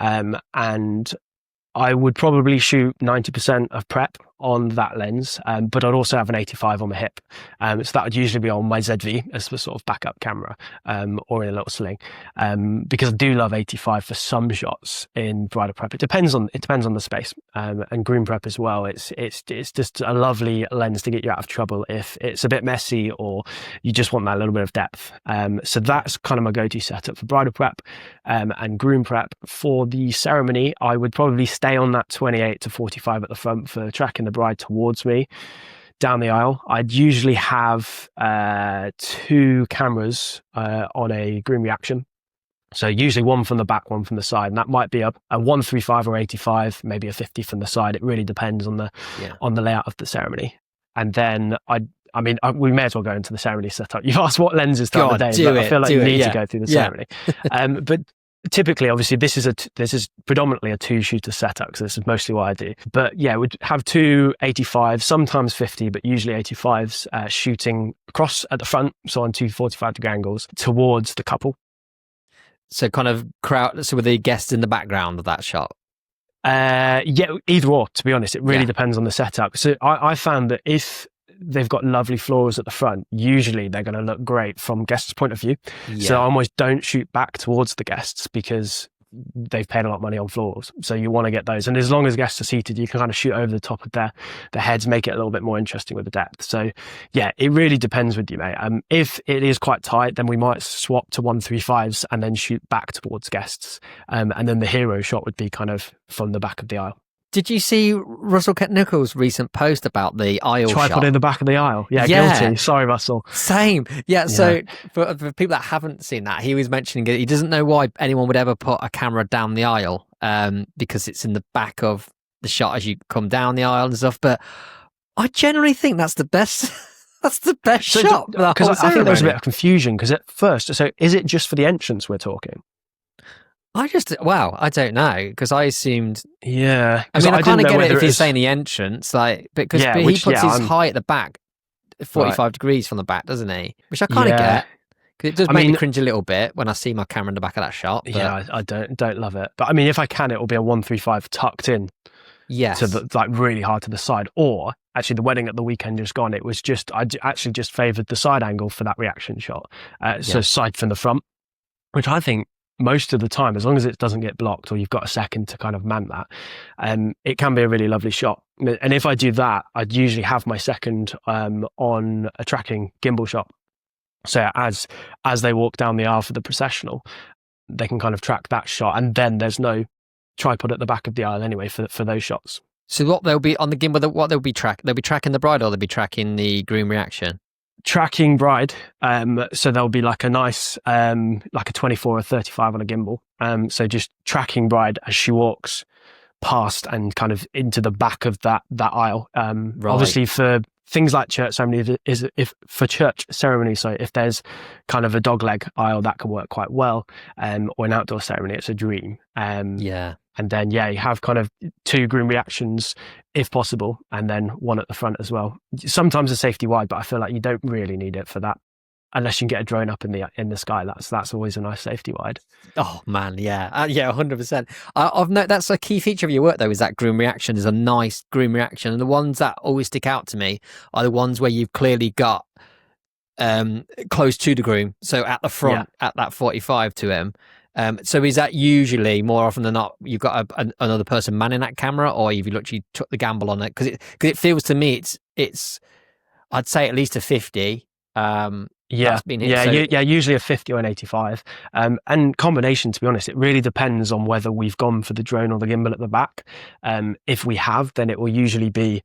And I would probably shoot 90% of prep on that lens, but I'd also have an 85 on the hip. So that would usually be on my ZV as the sort of backup camera, or in a little sling. Because I do love 85 for some shots in bridal prep. It depends on the space, and groom prep as well. It's just a lovely lens to get you out of trouble if it's a bit messy or you just want that little bit of depth. So that's kind of my go-to setup for bridal prep, and groom prep. For the ceremony, I would probably stay on that 28-45 at the front for tracking the bride towards me down the aisle. I'd usually have 2 cameras on a groom reaction. So usually one from the back, one from the side, and that might be a 135 or 85, maybe a 50 from the side. It really depends on the layout of the ceremony. And then we may as well go into the ceremony setup. You've asked what lenses throughout the day, but I feel like you need to go through the ceremony. But typically, obviously, this is predominantly a 2-shooter setup, because this is mostly what I do. But yeah, we'd have 2 85s, sometimes 50, but usually 85s shooting across at the front, so on 2 45-degree angles towards the couple. So kind of with the guests in the background of that shot. Yeah, either or, to be honest. It really depends on the setup. So I found that if they've got lovely florals at the front, usually they're going to look great from guests' point of view. So I almost don't shoot back towards the guests, because they've paid a lot of money on florals. So you want to get those. And as long as guests are seated, you can kind of shoot over the top of their heads, make it a little bit more interesting with the depth. So yeah, it really depends with you, mate. If it is quite tight, then we might swap to 135s and then shoot back towards guests. And then the hero shot would be kind of from the back of the aisle. Did you see Russell Nichols' recent post about the aisle Tripod shot? in the back of the aisle. Yeah, guilty. Sorry, Russell. Same. Yeah, so for people that haven't seen that, he was mentioning he doesn't know why anyone would ever put a camera down the aisle, because it's in the back of the shot as you come down the aisle and stuff. But I generally think that's the best. That's the best shot. Because I think there was a bit of confusion, because at first, so is it just for the entrance we're talking? I don't know, because I assumed. Yeah, I mean, I kind of get it if you're saying the entrance, because he puts his height at the back, 45 degrees from the back, doesn't he? Which I kind of get, because it does make me cringe a little bit when I see my camera in the back of that shot. But... yeah, I don't love it, but I mean, if I can, it will be a 135 tucked in. Yes. To the, really hard to the side. Or actually, the wedding at the weekend just gone, it was I actually just favoured the side angle for that reaction shot. So side from the front, which I think, most of the time, as long as it doesn't get blocked or you've got a second to kind of man that, it can be a really lovely shot. And if I do that, I'd usually have my second on a tracking gimbal shot. So as they walk down the aisle for the processional, they can kind of track that shot, and then there's no tripod at the back of the aisle anyway for those shots. So what they'll be on the gimbal, what they'll be tracking the bride, or they'll be tracking the groom reaction? Tracking bride, so there'll be like a nice like a 24 or 35 on a gimbal, so just tracking bride as she walks past and kind of into the back of that aisle. Obviously for things like church ceremony, if there's kind of a dog leg aisle, that can work quite well, or an outdoor ceremony, it's a dream. And then, you have kind of 2 groom reactions if possible, and then one at the front as well. Sometimes a safety wide, but I feel like you don't really need it for that. unless you can get a drone up in the sky. That's always a nice safety wide. Oh man, yeah, yeah, 100%. I've noticed that's a key feature of your work though, is that groom reaction is a nice groom reaction, and the ones that always stick out to me are the ones where you've clearly got close to the groom, so at the front at that 45 to him. So is that usually more often than not you've got another person manning that camera, or you've literally took the gamble on it? Because it feels to me it's I'd say at least a 50. Usually a 50 or an 85. And combination, to be honest, it really depends on whether we've gone for the drone or the gimbal at the back. If we have, then it will usually be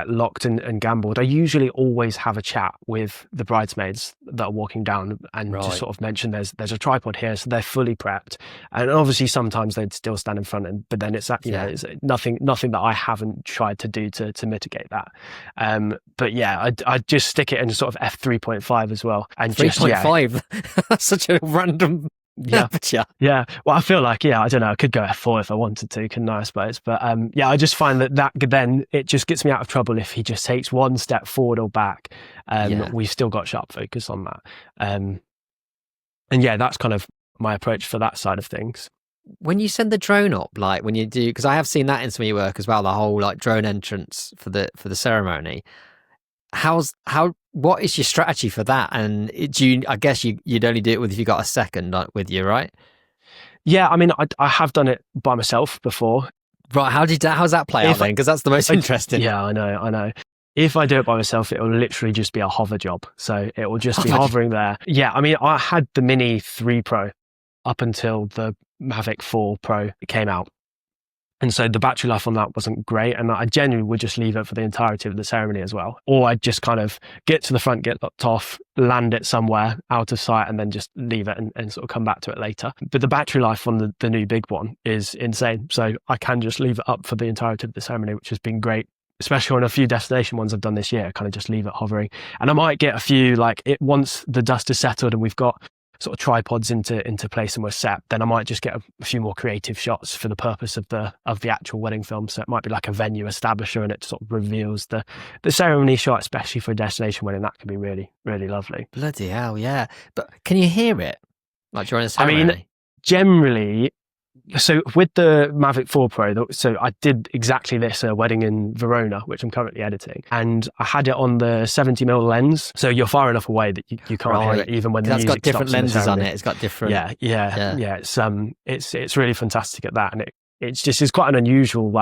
locked and gambled. I usually always have a chat with the bridesmaids that are walking down and just sort of mention there's a tripod here, so they're fully prepped. And obviously sometimes they'd still stand in front, but then it's that it's nothing that I haven't tried to do to mitigate that. But yeah, I just stick it in sort of f3.5 as well, and 3.5. That's such a random. Yeah. Well, I feel like, I don't know, I could go F4 if I wanted to, couldn't I suppose? But I just find that then it just gets me out of trouble if he just takes one step forward or back. We've still got sharp focus on that. And that's kind of my approach for that side of things. When you send the drone up, like when you do, because I have seen that in some of your work as well, the whole like drone entrance for the ceremony. What is your strategy for that? And I guess you'd only do it if you got a second with you, right? Yeah, I mean, I have done it by myself before. Right, how's that play out then? Because that's the most interesting. Yeah, I know. If I do it by myself, it will literally just be a hover job. So it will just be hovering there. Yeah, I mean, I had the Mini 3 Pro up until the Mavic 4 Pro came out. And so the battery life on that wasn't great. And I genuinely would just leave it for the entirety of the ceremony as well. Or I'd just kind of get to the front, get locked off, land it somewhere out of sight, and then just leave it and sort of come back to it later. But the battery life on the new big one is insane. So I can just leave it up for the entirety of the ceremony, which has been great. Especially on a few destination ones I've done this year, kind of just leave it hovering. And I might get a few, once the dust is settled and we've got sort of tripods into place and we're set, then I might just get a few more creative shots for the purpose of the actual wedding film. So it might be like a venue establisher, and it sort of reveals the ceremony shot, especially for a destination wedding. That can be really, really lovely. Bloody hell, yeah. But can you hear it like during the ceremony? I mean, generally. So with the Mavic 4 Pro, so I did exactly this, a wedding in Verona, which I'm currently editing, and I had it on the 70mm lens. So you're far enough away that you can't hear it, even when the music stops. It's got different lenses on it. It's got different. Yeah. It's really fantastic at that, and it's quite an unusual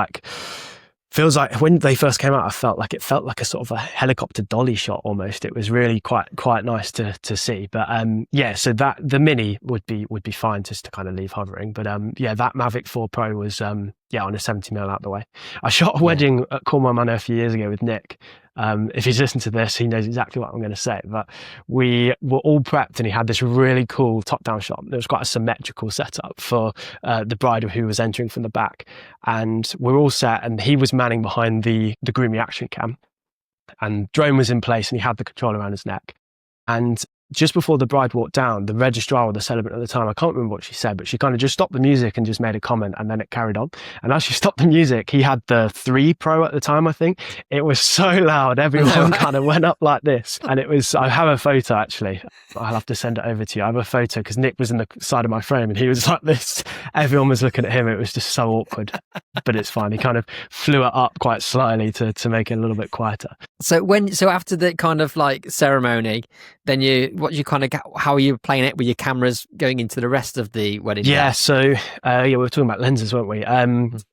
feels like when they first came out, it felt like a sort of a helicopter dolly shot almost. It was really quite nice to see. But so that the Mini would be fine just to kind of leave hovering. But that Mavic 4 Pro was on a 70mm out the way. I shot a wedding at Cornwall Manor a few years ago with Nick. If he's listened to this, he knows exactly what I'm going to say. But we were all prepped, and he had this really cool top-down shot. It was quite a symmetrical setup for the bride who was entering from the back. And we're all set, and he was manning behind the groom reaction cam. And drone was in place, and he had the control around his neck. And just before the bride walked down, the registrar or the celebrant at the time, I can't remember what she said, but she kind of just stopped the music and just made a comment, and then it carried on. And as she stopped the music, he had the 3 Pro at the time, I think. It was so loud. Everyone kind of went up like this. And I have a photo actually. I'll have to send it over to you. I have a photo because Nick was in the side of my frame and he was like this. Everyone was looking at him. It was just so awkward, but it's fine. He kind of flew it up quite slightly to make it a little bit quieter. So after the kind of ceremony, then how are you playing it with your cameras going into the rest of the wedding? Yeah, so we were talking about lenses, weren't we?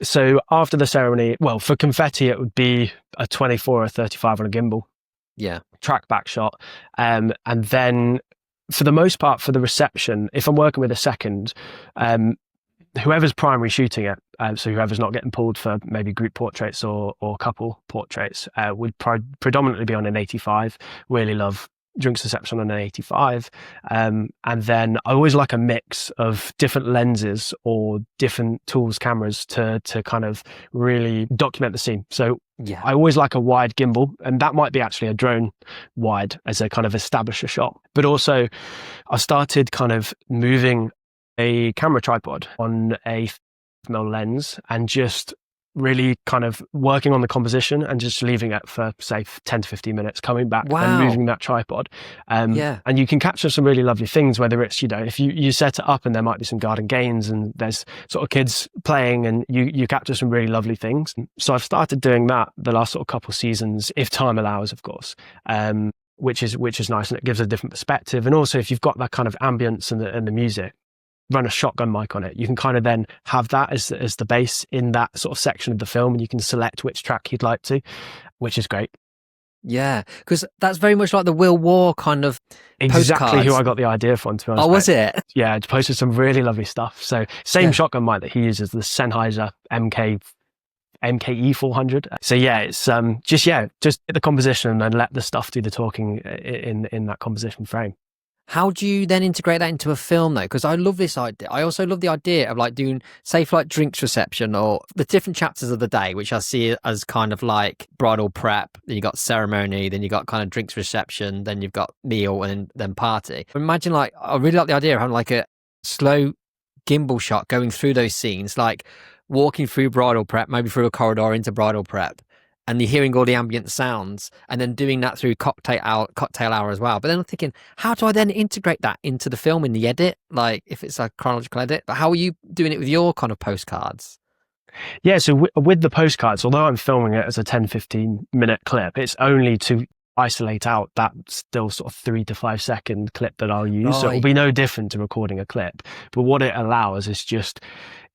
So after the ceremony, well, for confetti, it would be a 24 or 35 on a gimbal. Yeah. Track back shot. And then for the most part, for the reception, if I'm working with a second, whoever's primary shooting it, so whoever's not getting pulled for maybe group portraits or couple portraits, would predominantly be on an 85. Really love drinks reception on an 85. And then I always like a mix of different lenses or different tools, cameras to kind of really document the scene. So I always like a wide gimbal, and that might be actually a drone wide as a kind of establisher shot. But also I started kind of moving a camera tripod on a 5mm lens and just really kind of working on the composition and just leaving it for say 10 to 15 minutes, coming back Wow. and moving that tripod. Yeah. And you can capture some really lovely things, whether it's, you know, if you set it up and there might be some garden gains and there's sort of kids playing and you capture some really lovely things. So I've started doing that the last sort of couple seasons, if time allows, of course. Which is nice, and it gives a different perspective. And also, if you've got that kind of ambience and the music, run a shotgun mic on it. You can kind of then have that as the bass in that sort of section of the film, and you can select which track you'd like to, which is great. Yeah, because that's very much like the Will War kind of Exactly postcards. who I got the idea from, to be honest. Oh, was it? Yeah, I posted some really lovely stuff. So same shotgun mic that he uses, the Sennheiser MKE 400. So yeah, it's just hit the composition and then let the stuff do the talking in that composition frame. How do you then integrate that into a film though? Because I love this idea. I also love the idea of like doing, say, for like drinks reception or the different chapters of the day, which I see as kind of like bridal prep. Then you got ceremony, then you got kind of drinks reception, then you've got meal, and then party. Imagine, like, I really like the idea of having like a slow gimbal shot going through those scenes, like walking through bridal prep, maybe through a corridor into bridal prep, and you're hearing all the ambient sounds, and then doing that through cocktail hour as well. But then I'm thinking, how do I then integrate that into the film in the edit? Like if it's a chronological edit, but how are you doing it with your kind of postcards? Yeah, so with the postcards, although I'm filming it as a 10-15 minute clip, it's only to isolate out that still sort of 3 to 5 second clip that I'll use. Right. So it'll be no different to recording a clip. But what it allows is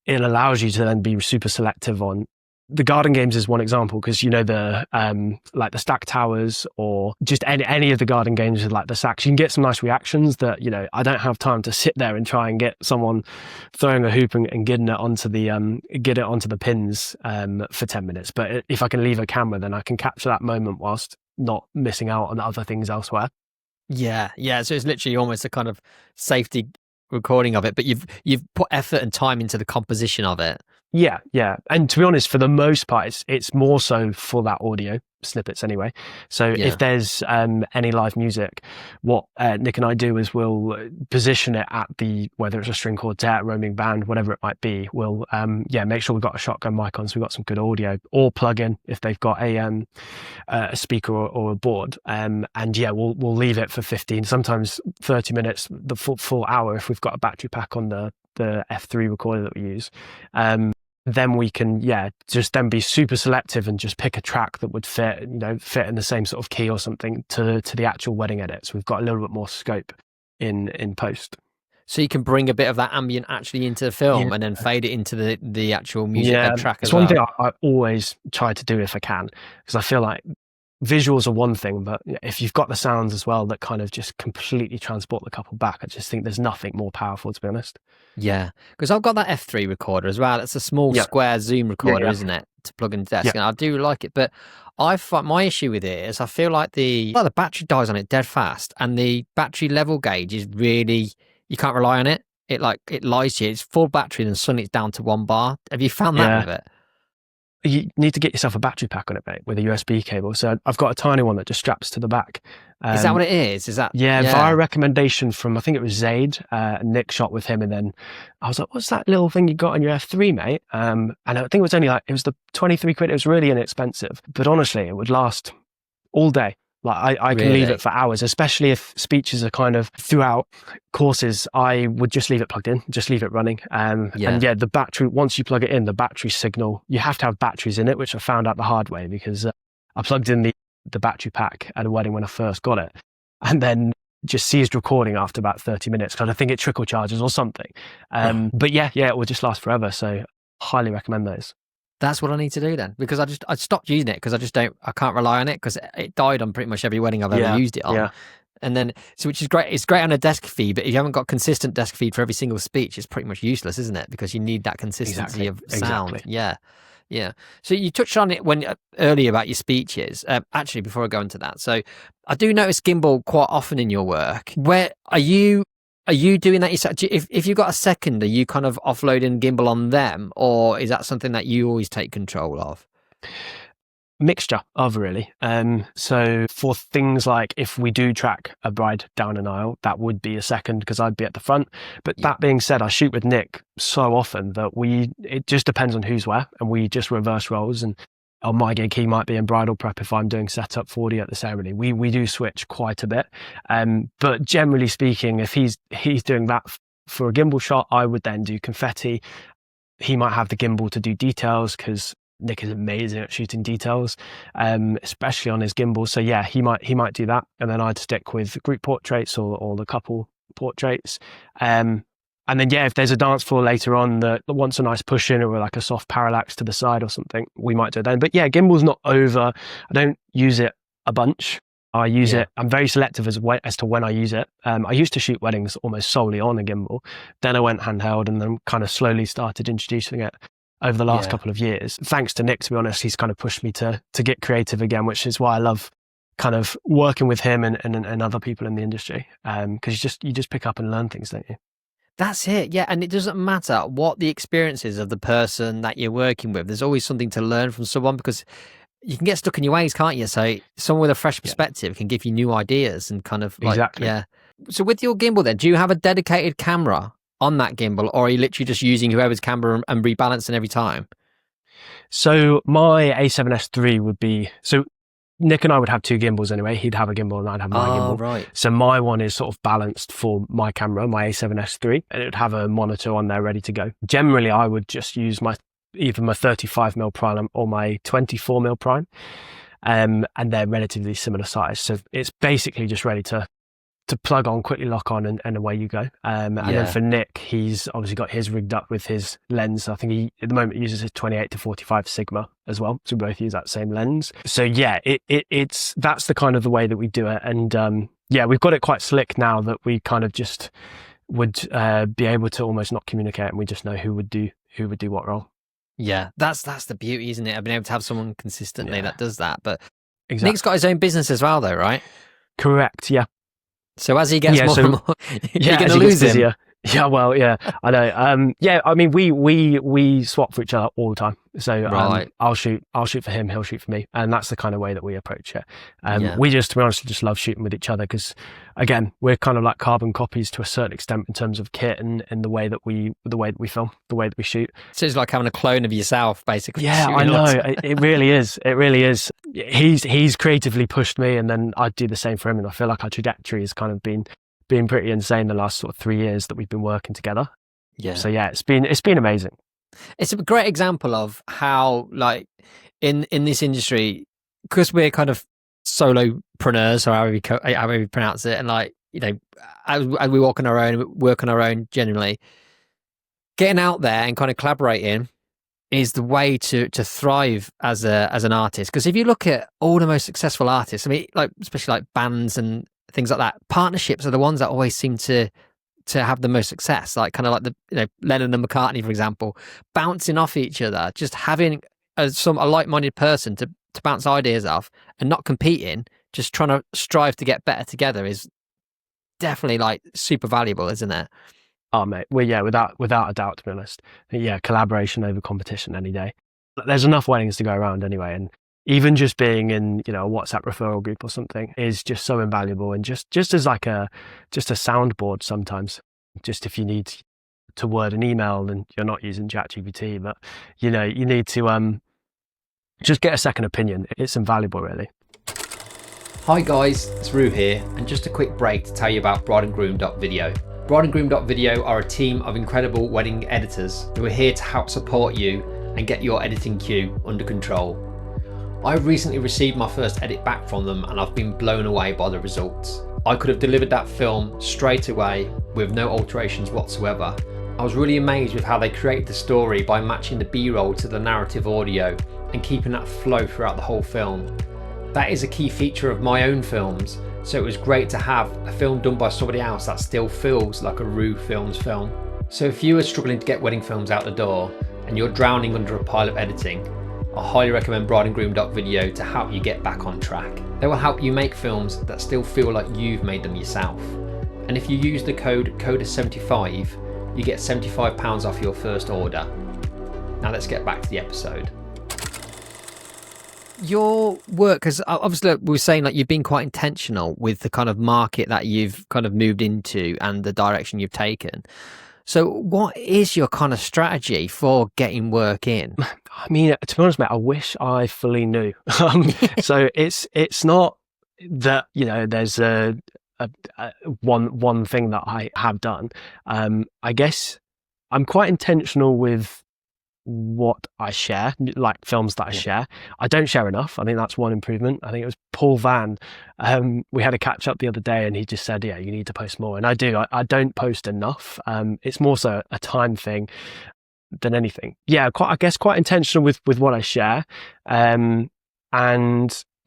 it allows you to then be super selective on. The garden games is one example, because, you know, the like the stack towers or just any of the garden games with like the sacks, you can get some nice reactions that, you know, I don't have time to sit there and try and get someone throwing a hoop and getting it onto the pins for 10 minutes. But if I can leave a camera, then I can capture that moment whilst not missing out on other things elsewhere. Yeah. So it's literally almost a kind of safety recording of it, but you've put effort and time into the composition of it. Yeah. And to be honest, for the most part, it's more so for that audio snippets anyway. So if there's any live music, what Nick and I do is we'll position it at whether it's a string quartet, roaming band, whatever it might be, we'll make sure we've got a shotgun mic on, so we've got some good audio, or plug in if they've got a speaker or a board. We'll leave it for 15, sometimes 30 minutes, the full hour if we've got a battery pack on the F3 recorder that we use. Then we can just then be super selective and just pick a track that would fit in the same sort of key or something to the actual wedding edit. So we've got a little bit more scope in post. So you can bring a bit of that ambient actually into the film and then fade it into the actual music track as well. It's one thing I always try to do if I can, because I feel like visuals are one thing, but if you've got the sounds as well that kind of just completely transport the couple back, I just think there's nothing more powerful, to be honest. Yeah, because I've got that F3 recorder as well. It's a small square zoom recorder, isn't it, to plug into the desk, and I do like it. But my issue with it is I feel like the battery dies on it dead fast, and the battery level gauge is really, you can't rely on it. It lies to you. It's full battery and suddenly it's down to 1 bar. Have you found that with it? You need to get yourself a battery pack on it, mate, with a USB cable. So I've got a tiny one that just straps to the back. Is that what it is? Is that? Yeah, via recommendation from, I think it was Zaid. Nick shot with him, and then I was like, what's that little thing you got on your F3, mate? And I think it was only it was the 23 quid. It was really inexpensive. But honestly, it would last all day. Like I can leave it for hours, especially if speeches are kind of throughout courses. I would just leave it plugged in, just leave it running. And the battery, once you plug it in, the battery signal, you have to have batteries in it, which I found out the hard way, because I plugged in the battery pack at a wedding when I first got it, and then just ceased recording after about 30 minutes because I think it trickle charges or something. But it will just last forever. So highly recommend those. That's what I need to do then, because I stopped using it because I can't rely on it, because it died on pretty much every wedding I've ever used it on. And then, which is great. It's great on a desk feed, but if you haven't got consistent desk feed for every single speech, it's pretty much useless, isn't it? Because you need that consistency of sound. Exactly. Yeah. So you touched on it earlier about your speeches. Actually, before I go into that, so I do notice gimbal quite often in your work. Where are you doing that yourself? If you've got a second, are you kind of offloading gimbal on them, or is that something that you always take control of? mixture of really. So for things like if we do track a bride down an aisle, that would be a second because I'd be at the front. But that being said, I shoot with Nick so often that it just depends on who's where, and we just reverse roles. And on my gig, he might be in bridal prep if I'm doing setup 40 at the ceremony. We do switch quite a bit. But generally speaking, if he's doing that for a gimbal shot, I would then do confetti. He might have the gimbal to do details because Nick is amazing at shooting details, especially on his gimbal. So yeah, he might do that, and then I'd stick with group portraits or the couple portraits. And then yeah, if there's a dance floor later on that wants a nice push in or like a soft parallax to the side or something, we might do it then. But yeah, gimbal's not over. I don't use it a bunch. I use it. I'm very selective as to when I use it. I used to shoot weddings almost solely on a gimbal. Then I went handheld and then kind of slowly started introducing it over the last couple of years. Thanks to Nick, to be honest, he's kind of pushed me to get creative again, which is why I love kind of working with him and other people in the industry. Because you just pick up and learn things, don't you? That's it. Yeah. And it doesn't matter what the experience is of the person that you're working with. There's always something to learn from someone because you can get stuck in your ways, can't you? So someone with a fresh perspective can give you new ideas and kind of like, exactly. Yeah. So with your gimbal then, do you have a dedicated camera on that gimbal, or are you literally just using whoever's camera and rebalancing every time? So my A7S III would be, so Nick and I would have two gimbals anyway. He'd have a gimbal and I'd have my gimbal. Right. So my one is sort of balanced for my camera, my A7S III, and it would have a monitor on there ready to go. Generally, I would just use either my 35mm prime or my 24mm prime, and they're relatively similar size. So it's basically just ready to plug on, quickly lock on, and away you go. And then for Nick, he's obviously got his rigged up with his lens. I think he at the moment uses his 28-45 Sigma as well. So we both use that same lens. So yeah, that's the kind of the way that we do it. And yeah, we've got it quite slick now that we kind of just would be able to almost not communicate, and we just know who would do what role. Yeah, that's the beauty, isn't it? I've been able to have someone consistently that does that. But exactly. Nick's got his own business as well, though, right? Correct. Yeah. So as he gets more and more, you're going to lose him. Busier. Yeah, well, yeah, I know. Yeah, I mean, we swap for each other all the time. So I'll shoot for him, he'll shoot for me, and that's the kind of way that we approach it. We just, to be honest, just love shooting with each other because, again, we're kind of like carbon copies to a certain extent in terms of kit and the way that we film, the way that we shoot. So it's like having a clone of yourself, basically. Yeah, I know. It really is. It really is. He's creatively pushed me, and then I do the same for him, and I feel like our trajectory has kind of been pretty insane the last sort of 3 years that we've been working together. Yeah. So yeah, it's been amazing. It's a great example of how, like, in this industry, because we're kind of solopreneurs, or however we pronounce it, and like, you know, as we work on our own generally, getting out there and kind of collaborating is the way to thrive as an artist. Because if you look at all the most successful artists, I mean, like especially like bands and things like that, partnerships are the ones that always seem to have the most success. Like kind of like the Lennon and McCartney, for example, bouncing off each other, just having a like-minded person to bounce ideas off and not competing, just trying to strive to get better together is definitely like super valuable, isn't it? Oh mate, well yeah, without a doubt, to be honest. Yeah, collaboration over competition any day. There's enough weddings to go around anyway, and even just being in, a WhatsApp referral group or something is just so invaluable. And just as like a soundboard sometimes, just if you need to word an email and you're not using ChatGPT, but you need to just get a second opinion. It's invaluable, really. Hi guys, it's Roo here, and just a quick break to tell you about brideandgroom.video. Brideandgroom.video are a team of incredible wedding editors who are here to help support you and get your editing queue under control. I recently received my first edit back from them, and I've been blown away by the results. I could have delivered that film straight away with no alterations whatsoever. I was really amazed with how they created the story by matching the B-roll to the narrative audio and keeping that flow throughout the whole film. That is a key feature of my own films, so it was great to have a film done by somebody else that still feels like a Roo Films film. So if you are struggling to get wedding films out the door and you're drowning under a pile of editing, I highly recommend brideandgroom.video to help you get back on track. They will help you make films that still feel like you've made them yourself. And if you use the code CODA75, you get £75 off your first order. Now let's get back to the episode. Your work, because obviously we were saying like you've been quite intentional with the kind of market that you've kind of moved into and the direction you've taken. So what is your kind of strategy for getting work in? I mean, to be honest, mate, I wish I fully knew. So it's not that, you know, there's a one thing that I have done. I guess I'm quite intentional with what I share, like films that I share. I don't share enough. I think that's one improvement. I think it was Paul Van. We had a catch up the other day and he just said, yeah, you need to post more. And I do. I don't post enough. It's more so a time thing than anything. Yeah, I guess quite intentional with what I share. And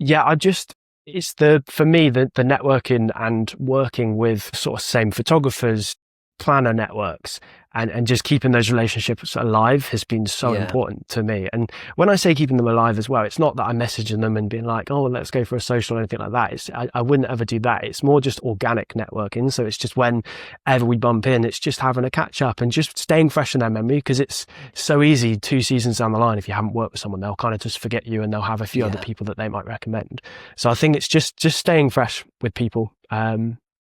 yeah, for me, the networking and working with sort of same photographers, planner networks, and just keeping those relationships alive has been so important to me. And when I say keeping them alive as well, it's not that I'm messaging them and being like, oh, let's go for a social or anything like that. I wouldn't ever do that. It's more just organic networking. So it's just whenever we bump in, it's just having a catch up and just staying fresh in their memory, because it's so easy 2 seasons down the line, if you haven't worked with someone, they'll kind of just forget you and they'll have a few other people that they might recommend. So I think it's just staying fresh with people.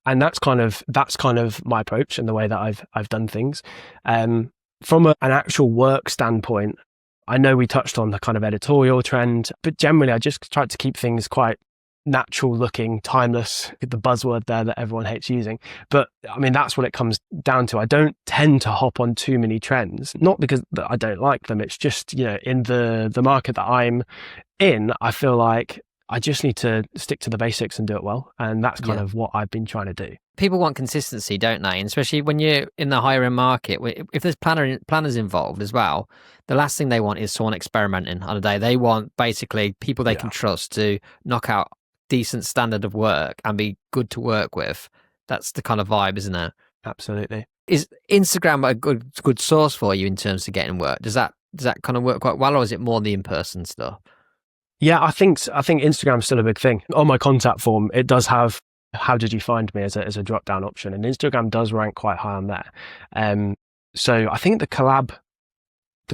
And that's kind of my approach and the way that I've done things. From an actual work standpoint, I know we touched on the kind of editorial trend, but generally I just tried to keep things quite natural looking, timeless, the buzzword there that everyone hates using. But I mean, that's what it comes down to. I don't tend to hop on too many trends, not because I don't like them. It's just, you know, in the market that I'm in, I feel like I just need to stick to the basics and do it well. And that's kind of what I've been trying to do. People want consistency, don't they? And especially when you're in the higher end market, if there's planners involved as well, the last thing they want is someone experimenting on a day. They want basically people they can trust to knock out decent standard of work and be good to work with. That's the kind of vibe, isn't it? Absolutely. Is Instagram a good source for you in terms of getting work? Does that kind of work quite well, or is it more the in-person stuff? Yeah, I think Instagram's still a big thing. On my contact form, it does have "How did you find me" as a drop down option, and Instagram does rank quite high on there. So I think the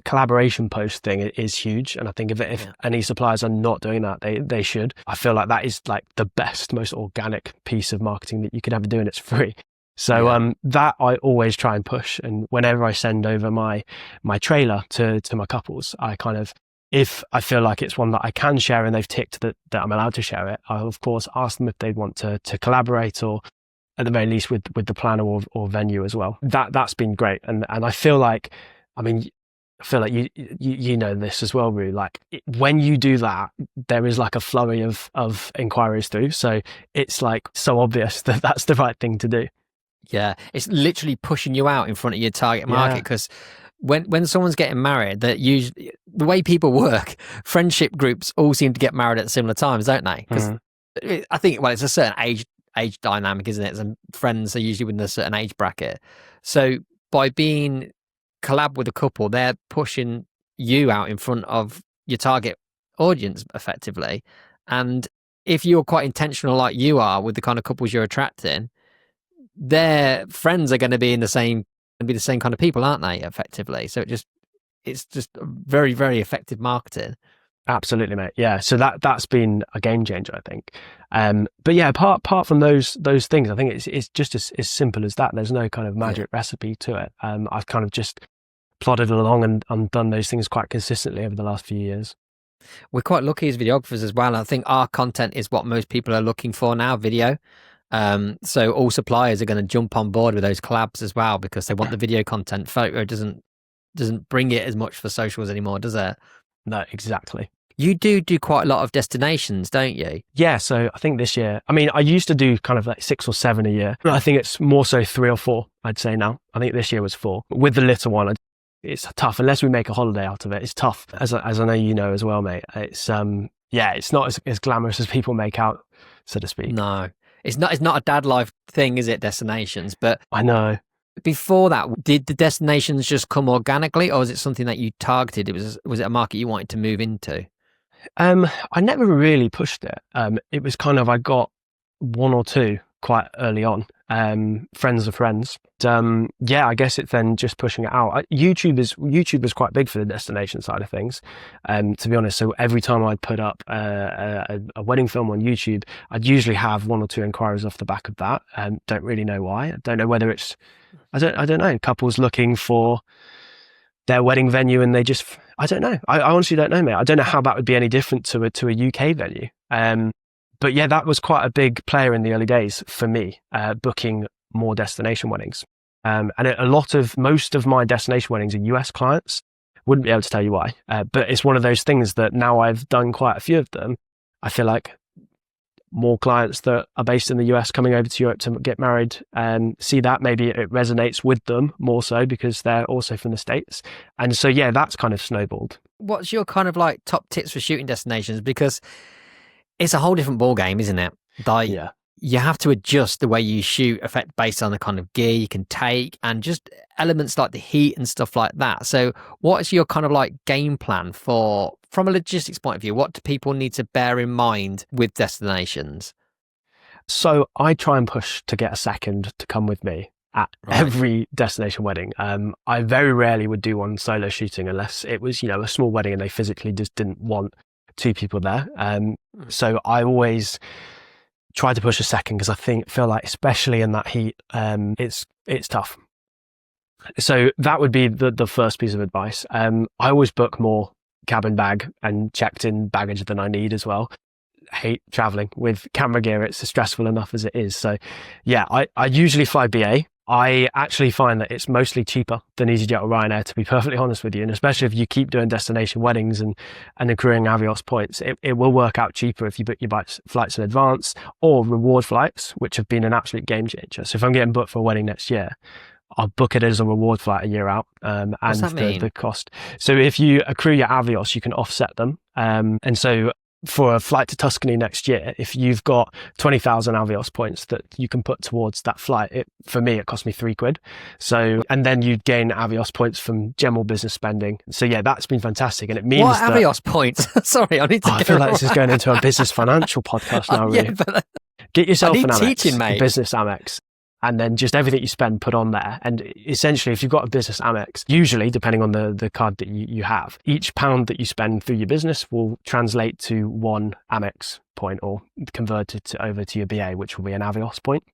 collaboration post thing is huge, and I think if any suppliers are not doing that, they should. I feel like that is like the best, most organic piece of marketing that you could ever do, and it's free. So that I always try and push, and whenever I send over my trailer to my couples, I kind of, if I feel like it's one that I can share and they've ticked that I'm allowed to share it, I'll of course ask them if they want to collaborate, or at the very least with the planner or venue as well. That's been great, and I feel like, I feel like you know this as well, Roo. Like when you do that, there is like a flurry of inquiries through. So it's like so obvious that that's the right thing to do. Yeah, it's literally pushing you out in front of your target market, because when someone's getting married, that usually the way people work, friendship groups all seem to get married at similar times, don't they? Because I think, well, it's a certain age dynamic, isn't it? And friends are usually within a certain age bracket. So by being collab with a couple, they're pushing you out in front of your target audience effectively. And if you're quite intentional like you are with the kind of couples you're attracting, their friends are going to be the same kind of people, aren't they, effectively? So it's just very, very effective marketing. Absolutely, mate. Yeah. So that's been a game changer, I think. But yeah, apart from those things, I think it's just as simple as that. There's no kind of magic recipe to it. I've kind of just plodded along and done those things quite consistently over the last few years. We're quite lucky as videographers as well. I think our content is what most people are looking for now, video. So all suppliers are going to jump on board with those collabs as well, because they want the video content. Photo doesn't bring it as much for socials anymore, does it? No, exactly. You do quite a lot of destinations, don't you? Yeah, so I think this year, I mean, I used to do kind of like 6 or 7 a year. I think it's more so 3 or 4, I'd say now. I think this year was 4. With the little one, it's tough. Unless we make a holiday out of it, it's tough. As I know you know as well, mate. It's it's not as glamorous as people make out, so to speak. No, it's not a dad life thing, is it, destinations? But I know. Before that, did the destinations just come organically, or was it something that you targeted? Was it a market you wanted to move into? I never really pushed it. It was kind of, I got 1 or 2 quite early on. Friends of friends. Yeah, I guess it's then just pushing it out. YouTube is quite big for the destination side of things, to be honest. So every time I'd put up a wedding film on YouTube, I'd usually have 1 or 2 inquiries off the back of that. Don't really know why. I don't know whether it's, I don't know, couples looking for their wedding venue and they just, I don't know. I honestly don't know, mate. I don't know how that would be any different to a UK venue. But yeah, that was quite a big player in the early days for me, booking more destination weddings. And most of my destination weddings are US clients. Wouldn't be able to tell you why, but it's one of those things that now I've done quite a few of them. I feel like more clients that are based in the US coming over to Europe to get married and see that maybe it resonates with them more so because they're also from the States. And so, yeah, that's kind of snowballed. What's your kind of like top tips for shooting destinations? Because it's a whole different ball game, isn't it? Like, Yeah. You have to adjust the way you shoot effect based on the kind of gear you can take and just elements like the heat and stuff like that. So what's your kind of like game plan for, from a logistics point of view, what do people need to bear in mind with destinations? So I try and push to get a second to come with me at every destination wedding. I very rarely would do one solo shooting unless it was, a small wedding and they physically just didn't want 2 people there. So I always try to push a second because I feel like, especially in that heat, it's tough. So that would be the first piece of advice. I always book more cabin bag and checked in baggage than I need as well. Hate traveling with camera gear. It's stressful enough as it is. So yeah, I usually fly BA. I actually find that it's mostly cheaper than EasyJet or Ryanair, to be perfectly honest with you. And especially if you keep doing destination weddings and accruing Avios points, it will work out cheaper if you book your flights in advance or reward flights, which have been an absolute game changer. So if I'm getting booked for a wedding next year, I'll book it as a reward flight a year out. And the cost. So if you accrue your Avios, you can offset them. And so for a flight to Tuscany next year, if you've got 20,000 Avios points that you can put towards that flight, for me, it cost me £3. So, and then you'd gain Avios points from general business spending. So yeah, that's been fantastic. And it means what Avios points? Sorry, I need to I feel like this is going into a business financial podcast now, really. Yeah, but get yourself an Amex, business Amex. And then just everything you spend, put on there. And essentially, if you've got a business Amex, usually, depending on the card that you have, each pound that you spend through your business will translate to 1 Amex point or converted over to your BA, which will be an Avios point.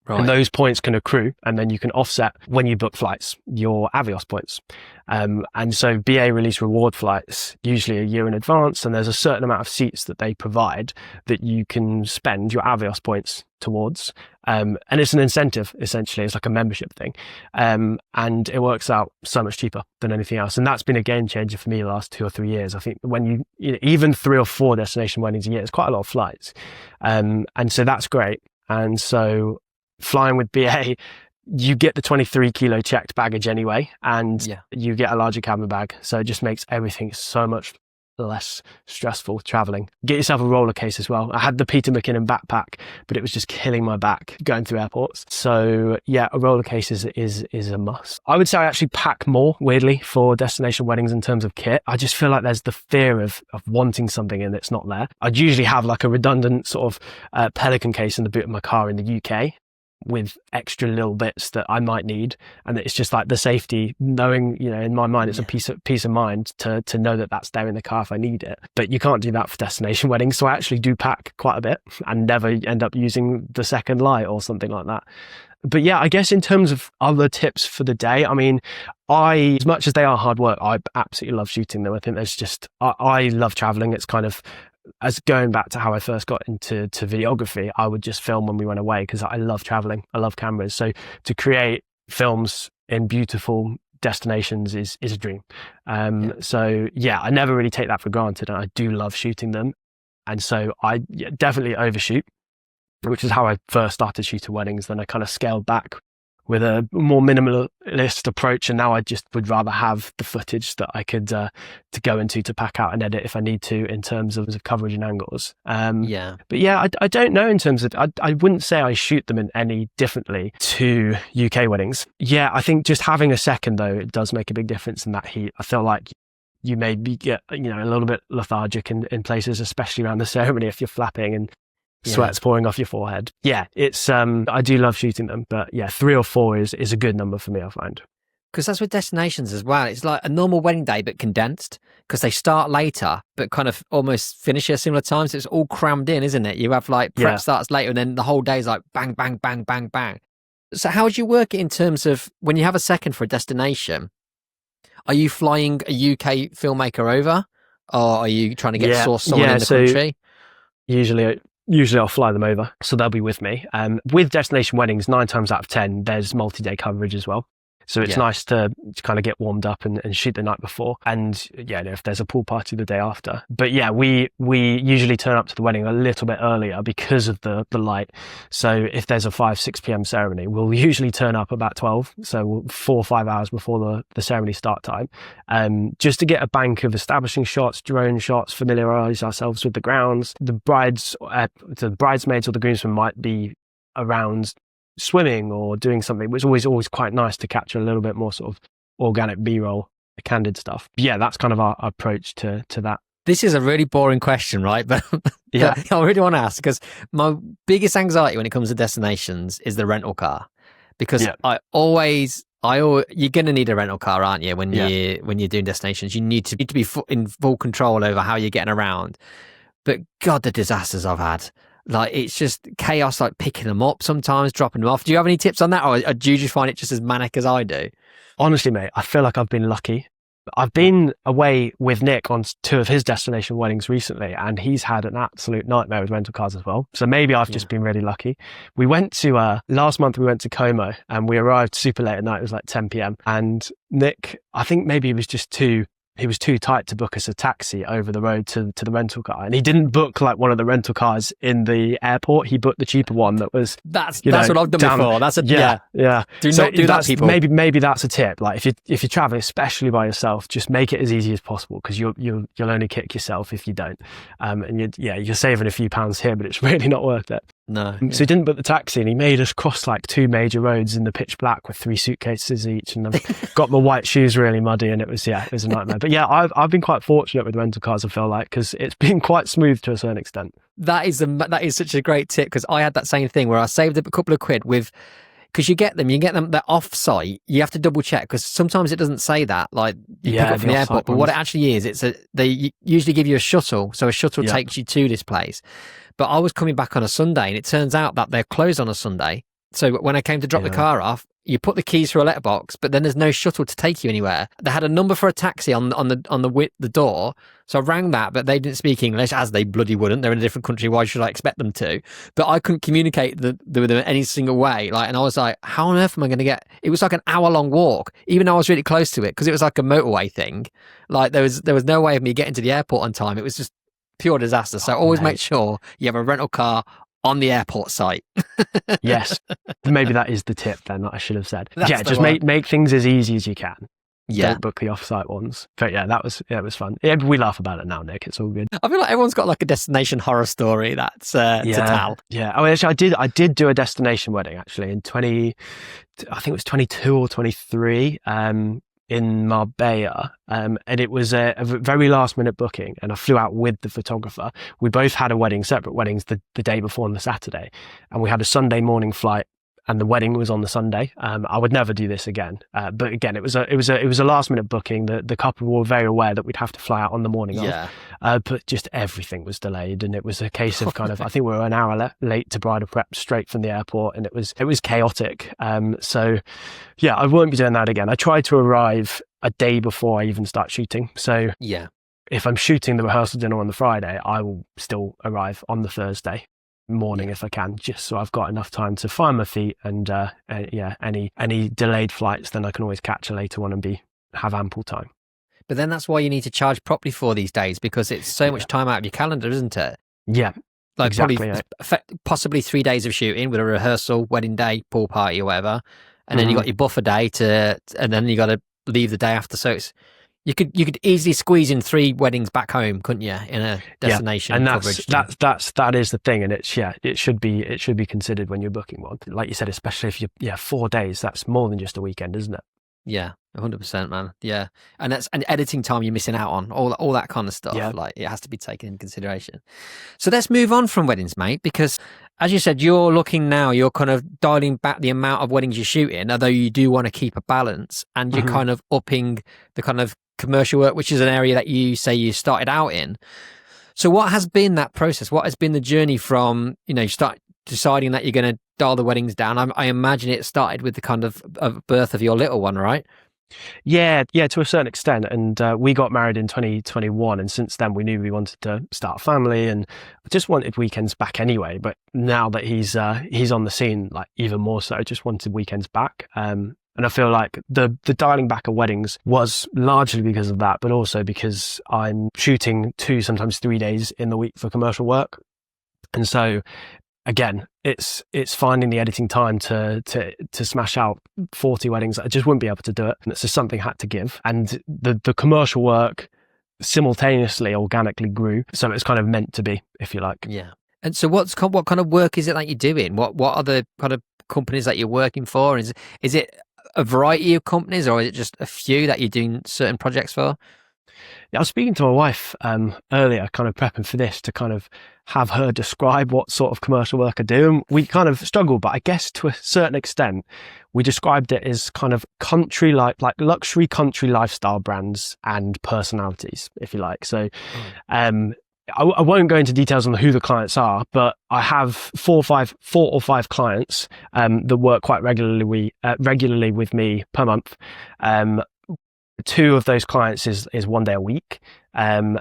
Right. And those points can accrue, and then you can offset when you book flights, your Avios points. And so BA release reward flights usually a year in advance, and there's a certain amount of seats that they provide that you can spend your Avios points towards. And it's an incentive, essentially. It's like a membership thing. And it works out so much cheaper than anything else. And that's been a game changer for me the last 2 or 3 years. I think when even 3 or 4 destination weddings a year, it's quite a lot of flights. And so that's great. And so flying with BA, you get the 23 kilo checked baggage anyway, and you get a larger cabin bag. So it just makes everything so much less stressful traveling. Get yourself a roller case as well. I had the Peter McKinnon backpack, but it was just killing my back going through airports. So yeah, a roller case is a must. I would say I actually pack more, weirdly, for destination weddings in terms of kit. I just feel like there's the fear of wanting something and it's not there. I'd usually have like a redundant sort of Pelican case in the boot of my car in the UK, with extra little bits that I might need, and it's just like the safety, knowing, in my mind, it's a peace of mind to know that that's there in the car if I need it. But you can't do that for destination weddings, so I actually do pack quite a bit and never end up using the second light or something like that. But yeah, I guess in terms of other tips for the day, I mean, as much as they are hard work, I absolutely love shooting them. I think I love traveling. It's kind of, as going back to how I first got into videography, I would just film when we went away because I love traveling. I love cameras. So to create films in beautiful destinations is a dream. So yeah, I never really take that for granted, and I do love shooting them. And so I definitely overshoot, which is how I first started shooting weddings. Then I kind of scaled back with a more minimalist approach, and now I just would rather have the footage that I could to go into to pack out and edit if I need to, in terms of coverage and angles. But yeah, I don't know in terms of, I wouldn't say I shoot them in any differently to UK weddings. Yeah, I think just having a second though, it does make a big difference in that heat. I feel like you maybe get a little bit lethargic in places, especially around the ceremony if you're flapping, and sweat's pouring off your forehead. Yeah, it's I do love shooting them, but yeah, 3 or 4 is a good number for me, I find. Because that's with destinations as well. It's like a normal wedding day, but condensed, because they start later, but kind of almost finish at similar times. So it's all crammed in, isn't it? You have like prep starts later, and then the whole day is like bang, bang, bang, bang, bang. So how would you work it in terms of when you have a second for a destination? Are you flying a UK filmmaker over, or are you trying to source someone in the country? Usually I'll fly them over, so they'll be with me. With destination weddings, 9 times out of 10, there's multi-day coverage as well. So it's nice to kind of get warmed up and shoot the night before. And if there's a pool party the day after. But yeah, we usually turn up to the wedding a little bit earlier because of the light. So if there's a 5-6 p.m. ceremony, we'll usually turn up about 12. So 4 or 5 hours before the ceremony start time. Just to get a bank of establishing shots, drone shots, familiarize ourselves with the grounds. The bridesmaids or the groomsmen might be around swimming or doing something, which is always quite nice to capture a little bit more sort of organic B-roll, candid stuff. But yeah, that's kind of our approach to that. This is a really boring question, right? But I really want to ask, because my biggest anxiety when it comes to destinations is the rental car, because you're going to need a rental car, aren't you? When you're doing destinations, you need to be in full control over how you're getting around. But God, the disasters I've had. Like, it's just chaos, like picking them up sometimes, dropping them off. Do you have any tips on that, or do you just find it just as manic as I do? Honestly, mate, I feel like I've been lucky. I've been away with Nick on 2 of his destination weddings recently, and he's had an absolute nightmare with rental cars as well. So maybe I've just been really lucky. We went to, last month we went to Como, and we arrived super late at night. It was like 10 p.m. And Nick, I think maybe he was too tight to book us a taxi over the road to the rental car, and he didn't book like one of the rental cars in the airport. He booked the cheaper one that was that's what I've done before. That's do not do that, people. Maybe that's a tip. Like if you're traveling, especially by yourself, just make it as easy as possible, because you'll only kick yourself if you don't. And you're saving a few pounds here, but it's really not worth it. No. So he didn't book the taxi, and he made us cross like 2 major roads in the pitch black with 3 suitcases each, and I've got my white shoes really muddy, and it was a nightmare. But yeah, I've been quite fortunate with rental cars, I feel like, because it's been quite smooth to a certain extent. That is such a great tip, because I had that same thing where I saved a couple of quid because you get them, they're off site. You have to double check, because sometimes it doesn't say that, like you pick up from the airport, but what it actually is, they usually give you a shuttle. So a shuttle takes you to this place. But I was coming back on a Sunday, and it turns out that they're closed on a Sunday. So when I came to drop the car off, you put the keys through a letterbox, but then there's no shuttle to take you anywhere. They had a number for a taxi on the door, so I rang that, but they didn't speak English, as they bloody wouldn't. They're in a different country. Why should I expect them to? But I couldn't communicate with them any single way. Like, and I was like, how on earth am I going to get? It was like an hour-long walk, even though I was really close to it, because it was like a motorway thing. Like there was no way of me getting to the airport on time. It was just pure disaster. So always make sure you have a rental car on the airport site. Yes, maybe that is the tip then that I should have said. Just make things as easy as you can. Don't book the off-site ones. But yeah, it was fun. Yeah, we laugh about it now, Nick. It's all good. I feel like everyone's got like a destination horror story that's to tell. Yeah. Oh, actually, I did do a destination wedding actually in I think it was 22 or 23. In Marbella, and it was a very last minute booking, and I flew out with the photographer. We both had separate weddings the day before on the Saturday, and we had a Sunday morning flight, and the wedding was on the Sunday. I would never do this again, but again, it was a last minute booking. The couple were very aware that we'd have to fly out on the morning of, but just everything was delayed, and it was a case of kind of I think we were an hour late to bridal prep straight from the airport, and it was chaotic. So yeah, I won't be doing that again. I tried to arrive a day before I even start shooting. So if I'm shooting the rehearsal dinner on the Friday, I will still arrive on the Thursday morning if I can, just so I've got enough time to find my feet, and any delayed flights, then I can always catch a later one and have ample time. But then that's why you need to charge properly for these days, because it's so much time out of your calendar, isn't it? Yeah, like exactly, probably possibly 3 days of shooting with a rehearsal, wedding day, pool party or whatever, and then you got your buffer day and then you got to leave the day after. So you could easily squeeze in 3 weddings back home, couldn't you, in a destination? And coverage that is the thing, and it should be considered when you're booking one. Like you said, especially if 4 days, that's more than just a weekend, isn't it? Yeah. 100%, man. Yeah. And that's an editing time you're missing out on, all that kind of stuff. Yeah. Like, it has to be taken in consideration. So let's move on from weddings, mate, because as you said, you're looking now, you're kind of dialing back the amount of weddings you're shooting, although you do want to keep a balance, and you're kind of upping the kind of commercial work, which is an area that you say you started out in. So what has been that process? What has been the journey from, you start deciding that you're going to dial the weddings down? I imagine it started with the kind of birth of your little one, right? Yeah, to a certain extent. And we got married in 2021. And since then, we knew we wanted to start a family and just wanted weekends back anyway. But now that he's on the scene, like even more so, just wanted weekends back. And I feel like the dialing back of weddings was largely because of that, but also because I'm shooting 2, sometimes 3 days in the week for commercial work. And so, again, it's finding the editing time to smash out 40 weddings. I just wouldn't be able to do it. And it's just something I had to give. And the commercial work simultaneously organically grew. So it's kind of meant to be, if you like. Yeah. And so what kind of work is it that you're doing? What are the kind of companies that you're working for? Is it a variety of companies, or is it just a few that you're doing certain projects for? Yeah, I was speaking to my wife earlier, kind of prepping for this, to kind of have her describe what sort of commercial work I do. And we kind of struggled, but I guess to a certain extent, we described it as kind of country, like luxury country lifestyle brands and personalities, if you like. So I won't go into details on who the clients are, but I have 4 or 5 clients that work quite regularly with me per month. 2 of those clients is 1 day a week, and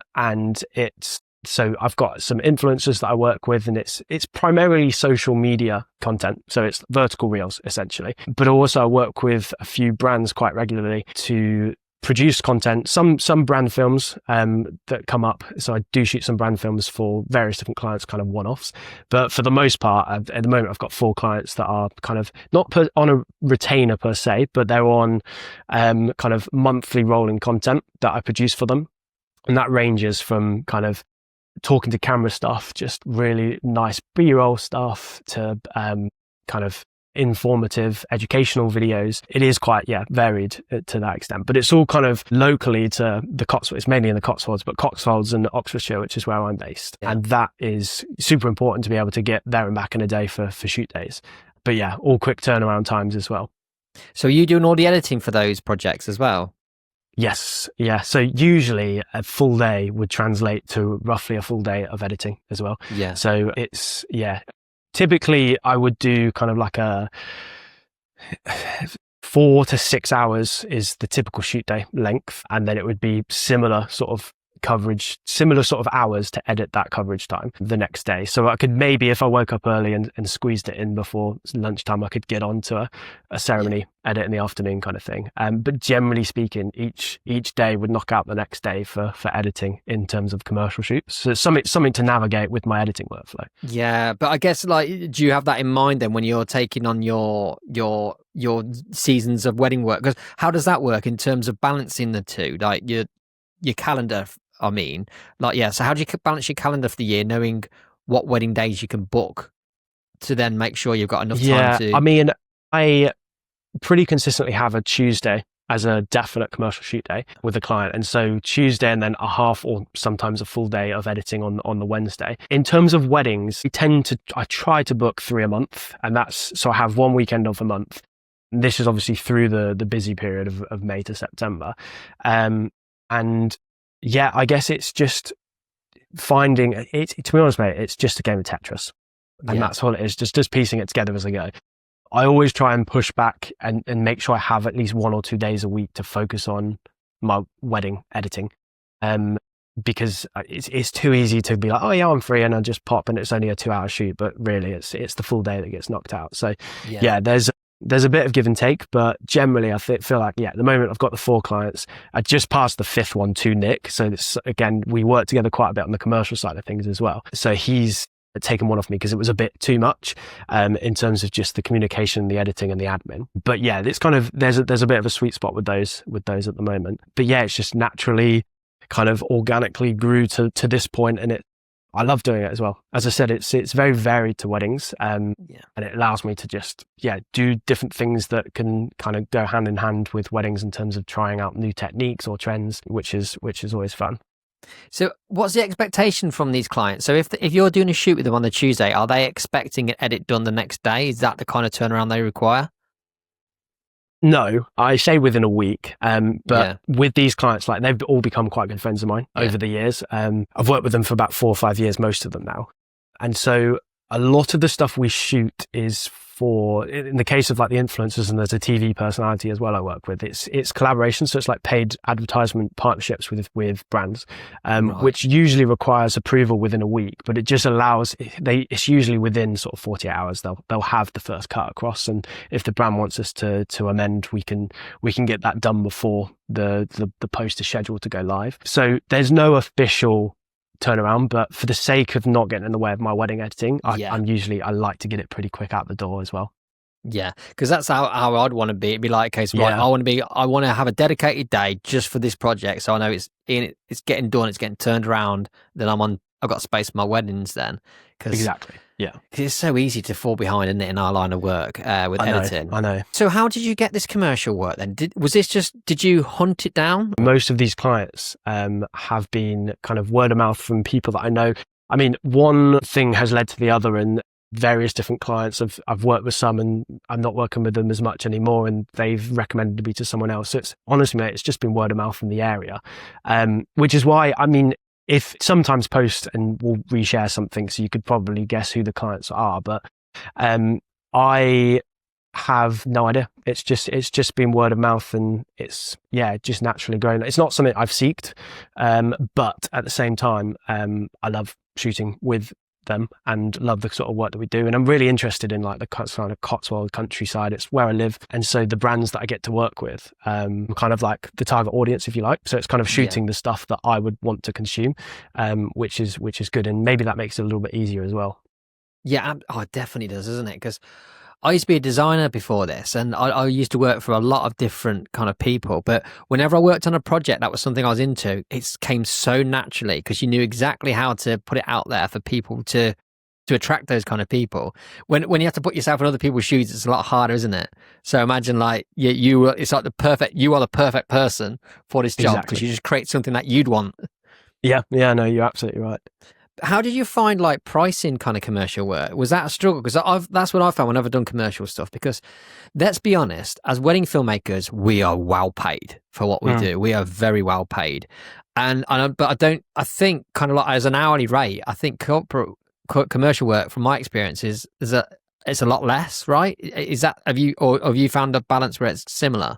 so I've got some influencers that I work with, and it's primarily social media content, so it's vertical reels essentially. But also I work with a few brands quite regularly to produce content, some brand films that come up. So I do shoot some brand films for various different clients, kind of one-offs. But for the most part, at the moment, I've got 4 clients that are kind of not on a retainer per se, but they're on kind of monthly rolling content that I produce for them. And that ranges from kind of talking to camera stuff, just really nice B-roll stuff, to kind of informative educational videos. It is quite varied to that extent, but it's all kind of locally to the Cotswolds. It's mainly in the Cotswolds, but Cotswolds and Oxfordshire, which is where I'm based. And that is super important to be able to get there and back in a day for shoot days. But yeah, all quick turnaround times as well. So are you doing all the editing for those projects as well? Yes. Yeah. So usually a full day would translate to roughly a full day of editing as well. Yeah. So it's, typically I would do kind of like a 4 to 6 hours is the typical shoot day length. And then it would be similar sort of coverage, similar sort of hours to edit that coverage time the next day. So I could maybe, if I woke up early and squeezed it in before lunchtime, I could get onto a ceremony edit in the afternoon kind of thing. But generally speaking, each day would knock out the next day for editing in terms of commercial shoots. So it's something to navigate with my editing workflow. Yeah. But I guess, like, do you have that in mind then when you're taking on your seasons of wedding work? Because how does that work in terms of balancing the two? Like your calendar, I mean, so how do you balance your calendar for the year, knowing what wedding days you can book to then make sure you've got enough time to... I mean, I pretty consistently have a Tuesday as a definite commercial shoot day with a client. And so Tuesday and then a half or sometimes a full day of editing on the Wednesday. In terms of weddings, I try to book 3 a month, and so I have 1 weekend of a month. This is obviously through the busy period of May to September. And yeah, I guess it's just finding it. To be honest, mate, it's just a game of Tetris, and that's all it is. Just piecing it together as I go. I always try and push back and make sure I have at least 1 or 2 days a week to focus on my wedding editing, because it's too easy to be like, oh yeah, I'm free, and I just pop, and it's only a 2-hour shoot, but really it's the full day that gets knocked out. So there's a bit of give and take, but generally I feel like, at the moment I've got the 4 clients. I just passed the 5th one to Nick. So again, we work together quite a bit on the commercial side of things as well. So he's taken one off me because it was a bit too much in terms of just the communication, the editing and the admin. But yeah, it's kind of, there's a bit of a sweet spot with those at the moment. But yeah, it's just naturally kind of organically grew to this point, and I love doing it as well. As I said, it's very varied to weddings, and it allows me to just do different things that can kind of go hand in hand with weddings in terms of trying out new techniques or trends, which is always fun. So what's the expectation from these clients? So if you're doing a shoot with them on the Tuesday, are they expecting an edit done the next day? Is that the kind of turnaround they require? No, I say within a week. But with these clients, like, they've all become quite good friends of mine over the years. I've worked with them for about 4 or 5 years, most of them now. And so a lot of the stuff we shoot is for, in the case of like the influencers, and there's a TV personality as well I work with, it's collaboration. So it's like paid advertisement partnerships with brands, which usually requires approval within a week, but it just allows, it's usually within sort of 48 hours, they'll have the first cut across. And if the brand wants us to amend, we can get that done before the post is scheduled to go live. So there's no official turnaround, but for the sake of not getting in the way of my wedding editing, I like to get it pretty quick out the door as well. Yeah, because that's how I'd want to be. It'd be like, okay, so I want to have a dedicated day just for this project, so I know it's getting done, it's getting turned around. Then I've got space for my weddings then. Exactly. Yeah, it's so easy to fall behind, isn't it, in our line of work with editing. I know. So how did you get this commercial work then? Did you hunt it down? Most of these clients have been kind of word of mouth from people that I know. I mean, one thing has led to the other, and various different clients. I've worked with some, and I'm not working with them as much anymore, and they've recommended me to someone else. So it's honestly, mate, it's just been word of mouth from the area, which is why, I mean, if sometimes post and we'll reshare something, so you could probably guess who the clients are, but I have no idea. It's just been word of mouth, and it's just naturally grown. It's not something I've seeked, but at the same time, I love shooting with them and love the sort of work that we do, and I'm really interested in like the kind of Cotswold countryside. It's where I live, and so the brands that I get to work with, kind of like the target audience, if you like. So it's kind of shooting the stuff that I would want to consume, which is good, and maybe that makes it a little bit easier as well. Yeah, it definitely does, doesn't it? Because I used to be a designer before this, and I used to work for a lot of different kind of people. But whenever I worked on a project that was something I was into, it came so naturally because you knew exactly how to put it out there for people to attract those kind of people. When you have to put yourself in other people's shoes, it's a lot harder, isn't it? So imagine like it's like you are the perfect person for this job because you just create something that you'd want. Yeah, no, you're absolutely right. How did you find like pricing kind of commercial work? Was that a struggle? Because that's what I found whenever I've done commercial stuff. Because let's be honest, as wedding filmmakers, we are well paid for what we do. We are very well paid, but I think kind of like as an hourly rate, I think corporate commercial work, from my experience, it's a lot less, right? Is that have you found a balance where it's similar?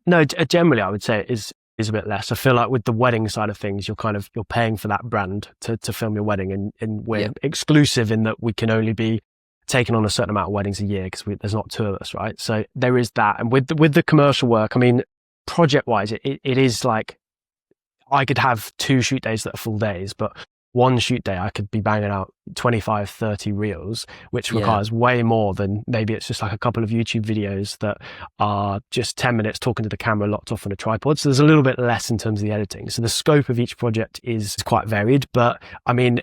No, generally I would say it is a bit less. I feel like with the wedding side of things, you're paying for that brand to film your wedding, and we're exclusive in that we can only be taking on a certain amount of weddings a year because there's not 2 of us, right? So there is that. And with the commercial work, I mean, project wise, it is like I could have 2 shoot days that are full days, but one shoot day I could be banging out 25, 30 reels, which requires way more than maybe it's just like a couple of YouTube videos that are just 10 minutes talking to the camera locked off on a tripod. So there's a little bit less in terms of the editing. So the scope of each project is quite varied, but I mean,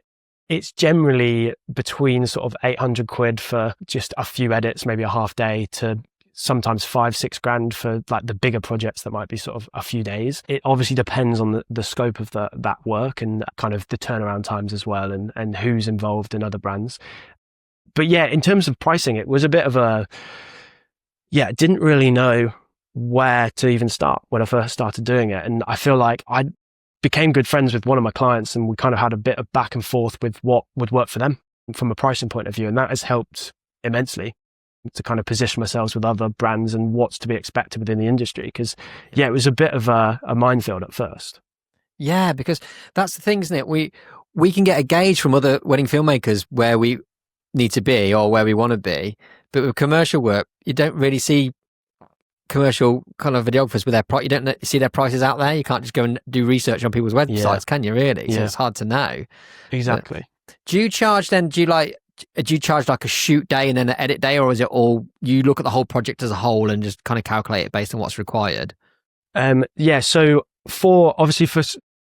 it's generally between sort of 800 quid for just a few edits, maybe a half day, to sometimes 5-6 grand for like the bigger projects that might be sort of a few days. It obviously depends on the scope of that work and kind of the turnaround times as well, and who's involved in other brands. But in terms of pricing, it was a bit of didn't really know where to even start when I first started doing it. And I feel like I became good friends with one of my clients, and we kind of had a bit of back and forth with what would work for them from a pricing point of view. And that has helped immensely to kind of position ourselves with other brands and what's to be expected within the industry. Because it was a bit of a minefield at first. Yeah, because that's the thing, isn't it? We can get a gauge from other wedding filmmakers where we need to be or where we want to be, but with commercial work, you don't really see commercial kind of videographers with you don't see their prices out there. You can't just go and do research on people's websites, can you? Really? So it's hard to know. Exactly. But do you charge then? Do you charge like a shoot day and then an edit day, or is it all you look at the whole project as a whole and just kind of calculate it based on what's required? So for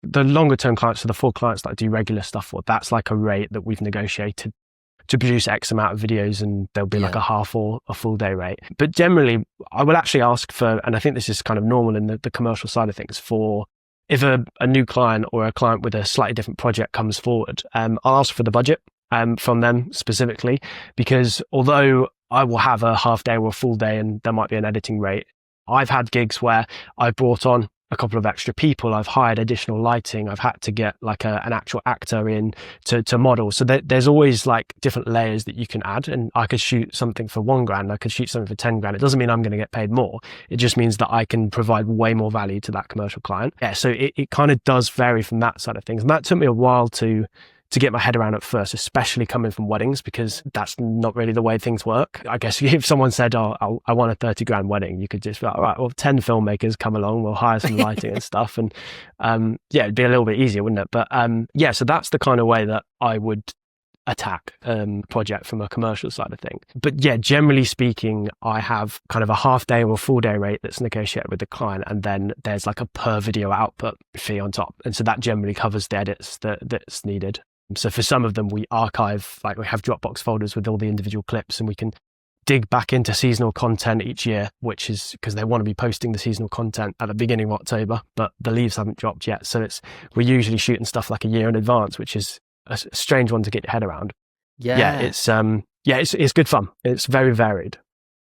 the longer term clients, so the full clients that I do regular stuff for, that's like a rate that we've negotiated to produce X amount of videos, and there'll be like a half or a full day rate. But generally, I will actually ask for, and I think this is kind of normal in the commercial side of things, for if a new client or a client with a slightly different project comes forward, I'll ask for the budget from them specifically, because although I will have a half day or a full day and there might be an editing rate, I've had gigs where I've brought on a couple of extra people, I've hired additional lighting, I've had to get like an actual actor in to model. So there's always like different layers that you can add, and I could shoot something for £1,000, I could shoot something for 10 grand. It doesn't mean I'm going to get paid more. It just means that I can provide way more value to that commercial client. Yeah, so it kind of does vary from that side of things. And that took me a while to get my head around at first, especially coming from weddings, because that's not really the way things work. I guess if someone said, oh, I want a 30 grand wedding, you could just be like, all right, well, 10 filmmakers come along, we'll hire some lighting and stuff. And yeah, it'd be a little bit easier, wouldn't it? But yeah, so that's the kind of way that I would attack project from a commercial side of things. But yeah, generally speaking, I have kind of a half day or a full day rate that's negotiated with the client, and then there's like a per video output fee on top. And so that generally covers the edits that's needed. So for some of them, we archive, like we have Dropbox folders with all the individual clips, and we can dig back into seasonal content each year, which is because they want to be posting the seasonal content at the beginning of October, but the leaves haven't dropped yet. So we're usually shooting stuff like a year in advance, which is a strange one to get your head around. Yeah, it's good fun. It's very varied.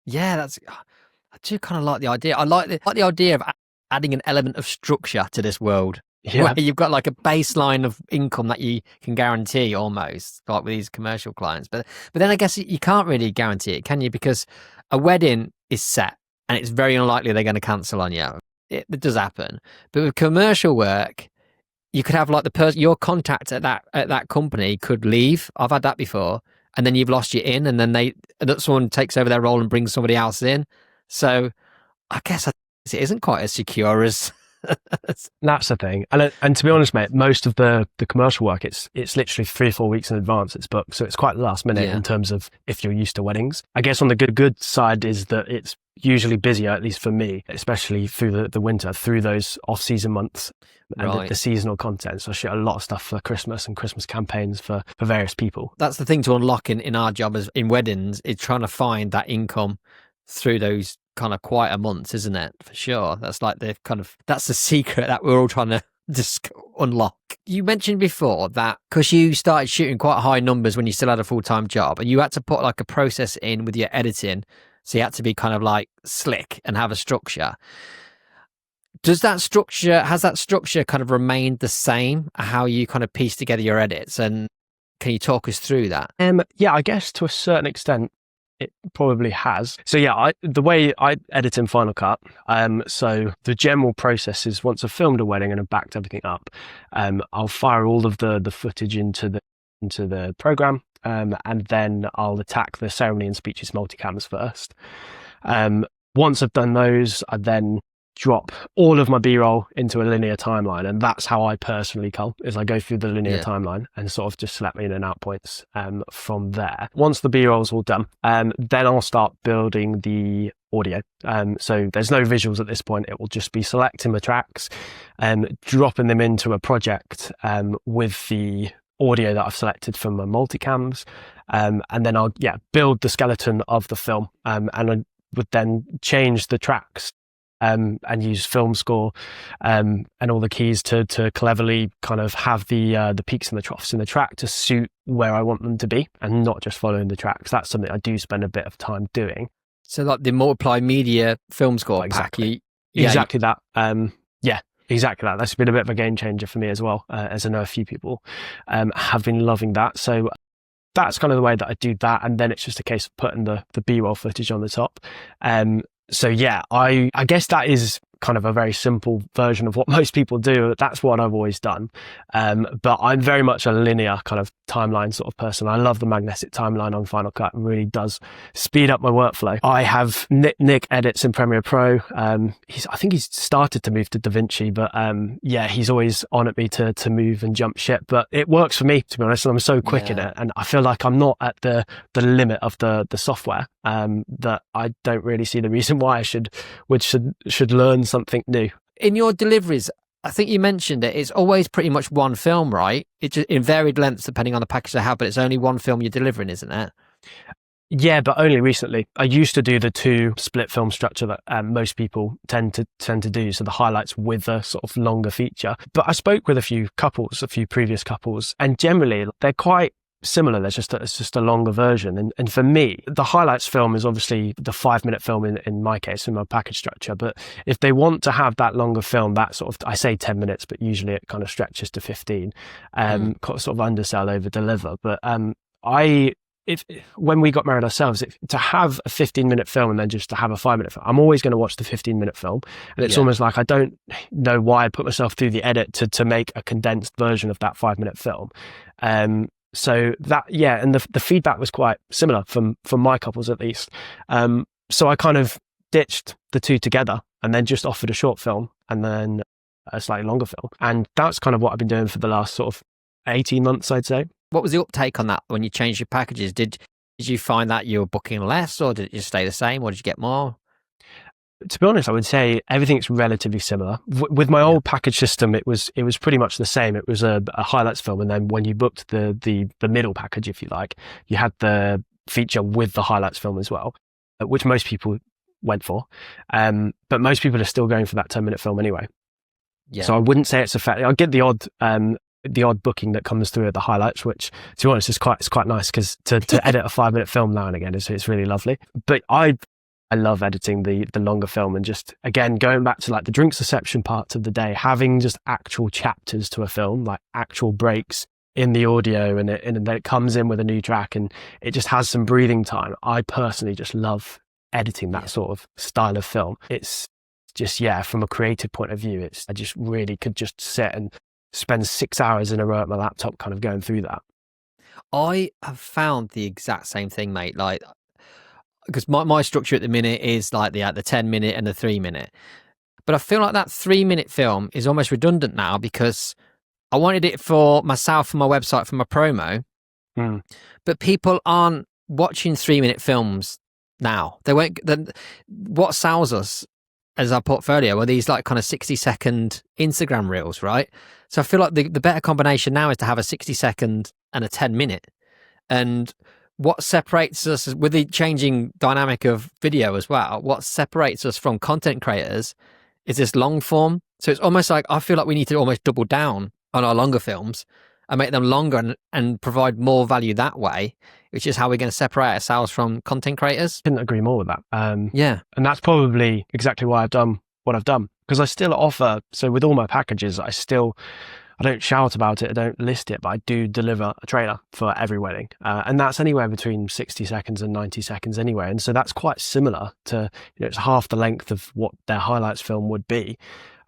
Yeah, I do kind of like the idea. I like the idea of adding an element of structure to this world. Yeah. Where you've got like a baseline of income that you can guarantee almost, like with these commercial clients. But then I guess you can't really guarantee it, can you? Because a wedding is set and it's very unlikely they're going to cancel on you. It does happen. But with commercial work, you could have like your contact at that company could leave. I've had that before. And then you've lost your in, and then someone takes over their role and brings somebody else in. So I guess it isn't quite as secure as... That's the thing, and to be honest, mate, most of the commercial work, it's literally 3 or 4 weeks in advance it's booked, so it's quite last minute in terms of if you're used to weddings. I guess on the good side is that it's usually busier, at least for me, especially through the winter, through those off-season months and the seasonal content. So I shoot a lot of stuff for Christmas and Christmas campaigns for various people. That's the thing to unlock in our job as in weddings, is trying to find that income through those kind of quieter months, isn't it? For sure. That's like that's the secret that we're all trying to just unlock. You mentioned before that because you started shooting quite high numbers when you still had a full-time job, and you had to put like a process in with your editing, so you had to be kind of like slick and have a structure. Has that structure kind of remained the same, how you kind of piece together your edits? And can you talk us through that? Yeah, I guess to a certain extent it probably has. So yeah, the way I edit in Final Cut, so the general process is once I've filmed a wedding and I've backed everything up, I'll fire all of the footage into the program, and then I'll attack the ceremony and speeches multicams first. Once I've done those, I then drop all of my B-roll into a linear timeline, and that's how I personally cull, is I go through the linear timeline and sort of just select my in and out points from there. Once the B-roll's all done, then I'll start building the audio. So there's no visuals at this point. It will just be selecting the tracks and dropping them into a project with the audio that I've selected from my multicams, and then I'll build the skeleton of the film, and I would then change the tracks and use film score and all the keys to cleverly kind of have the peaks and the troughs in the track to suit where I want them to be, and not just following the tracks. That's something I do spend a bit of time doing. So like the multi-media film score exactly that. Exactly that. That's been a bit of a game changer for me as well, as I know a few people have been loving that. So that's kind of the way that I do that, and then it's just a case of putting the B-roll footage on the top. So yeah, I guess that is kind of a very simple version of what most people do. That's what I've always done. But I'm very much a linear kind of timeline sort of person. I love the magnetic timeline on Final Cut. It really does speed up my workflow. I have Nick edits in Premiere Pro. I think he's started to move to DaVinci, but he's always on at me to move and jump ship. But it works for me, to be honest, and I'm so quick in it. And I feel like I'm not at the limit of the software, that I don't really see the reason why I should learn something new. In your deliveries, I think you mentioned it. It's always pretty much one film, right? It's just in varied lengths depending on the package they have, but it's only one film you're delivering, isn't it? Yeah, but only recently. I used to do the 2 split film structure that most people tend to do, so the highlights with a sort of longer feature. But I spoke with a few previous couples, and generally they're quite similar. It's just a longer version. And for me, the highlights film is obviously the 5-minute film in my case, in my package structure. But if they want to have that longer film, that sort of, I say 10 minutes, but usually it kind of stretches to 15, sort of undersell, over deliver. But when we got married ourselves, to have a 15-minute film and then just to have a 5-minute film, I'm always going to watch the 15-minute film. And it's almost like I don't know why I put myself through the edit to make a condensed version of that 5-minute film. So that, and the feedback was quite similar from my couples at least. So I kind of ditched the 2 together and then just offered a short film and then a slightly longer film. And that's kind of what I've been doing for the last sort of 18 months, I'd say. What was the uptake on that when you changed your packages? Did you find that you were booking less, or did it just stay the same, or did you get more? To be honest, I would say everything's relatively similar. With my old package system, it was pretty much the same. It was a highlights film, and then when you booked the middle package, if you like, you had the feature with the highlights film as well, which most people went for. But most people are still going for that 10-minute film anyway. Yeah. So I wouldn't say it's effective. I'll get the odd booking that comes through at the highlights, which, to be honest, is quite nice, because to edit a 5-minute film now and again it's really lovely. But I love editing the longer film, and just, again, going back to like the drinks reception parts of the day, having just actual chapters to a film, like actual breaks in the audio, and then it comes in with a new track and it just has some breathing time. I personally just love editing that sort of style of film. It's just, from a creative point of view, I just really could just sit and spend 6 hours in a row at my laptop kind of going through that. I have found the exact same thing, mate. Like, because my structure at the minute is like the 10-minute and the 3-minute. But I feel like that 3-minute film is almost redundant now, because I wanted it for myself, for my website, for my promo. But people aren't watching 3-minute films now. They won't. What sells us as our portfolio are these like kind of 60-second Instagram reels, right? So I feel like the better combination now is to have a 60-second and a 10-minute. And what separates us with the changing dynamic of video as well, what separates us from content creators is this long form. So it's almost like, I feel like we need to almost double down on our longer films and make them longer and provide more value that way, which is how we're going to separate ourselves from content creators. Couldn't agree more with that. And that's probably exactly why I've done what I've done, because I still offer, so with all my packages, I don't shout about it, I don't list it, but I do deliver a trailer for every wedding. And that's anywhere between 60 seconds and 90 seconds anyway. And so that's quite similar to, it's half the length of what their highlights film would be.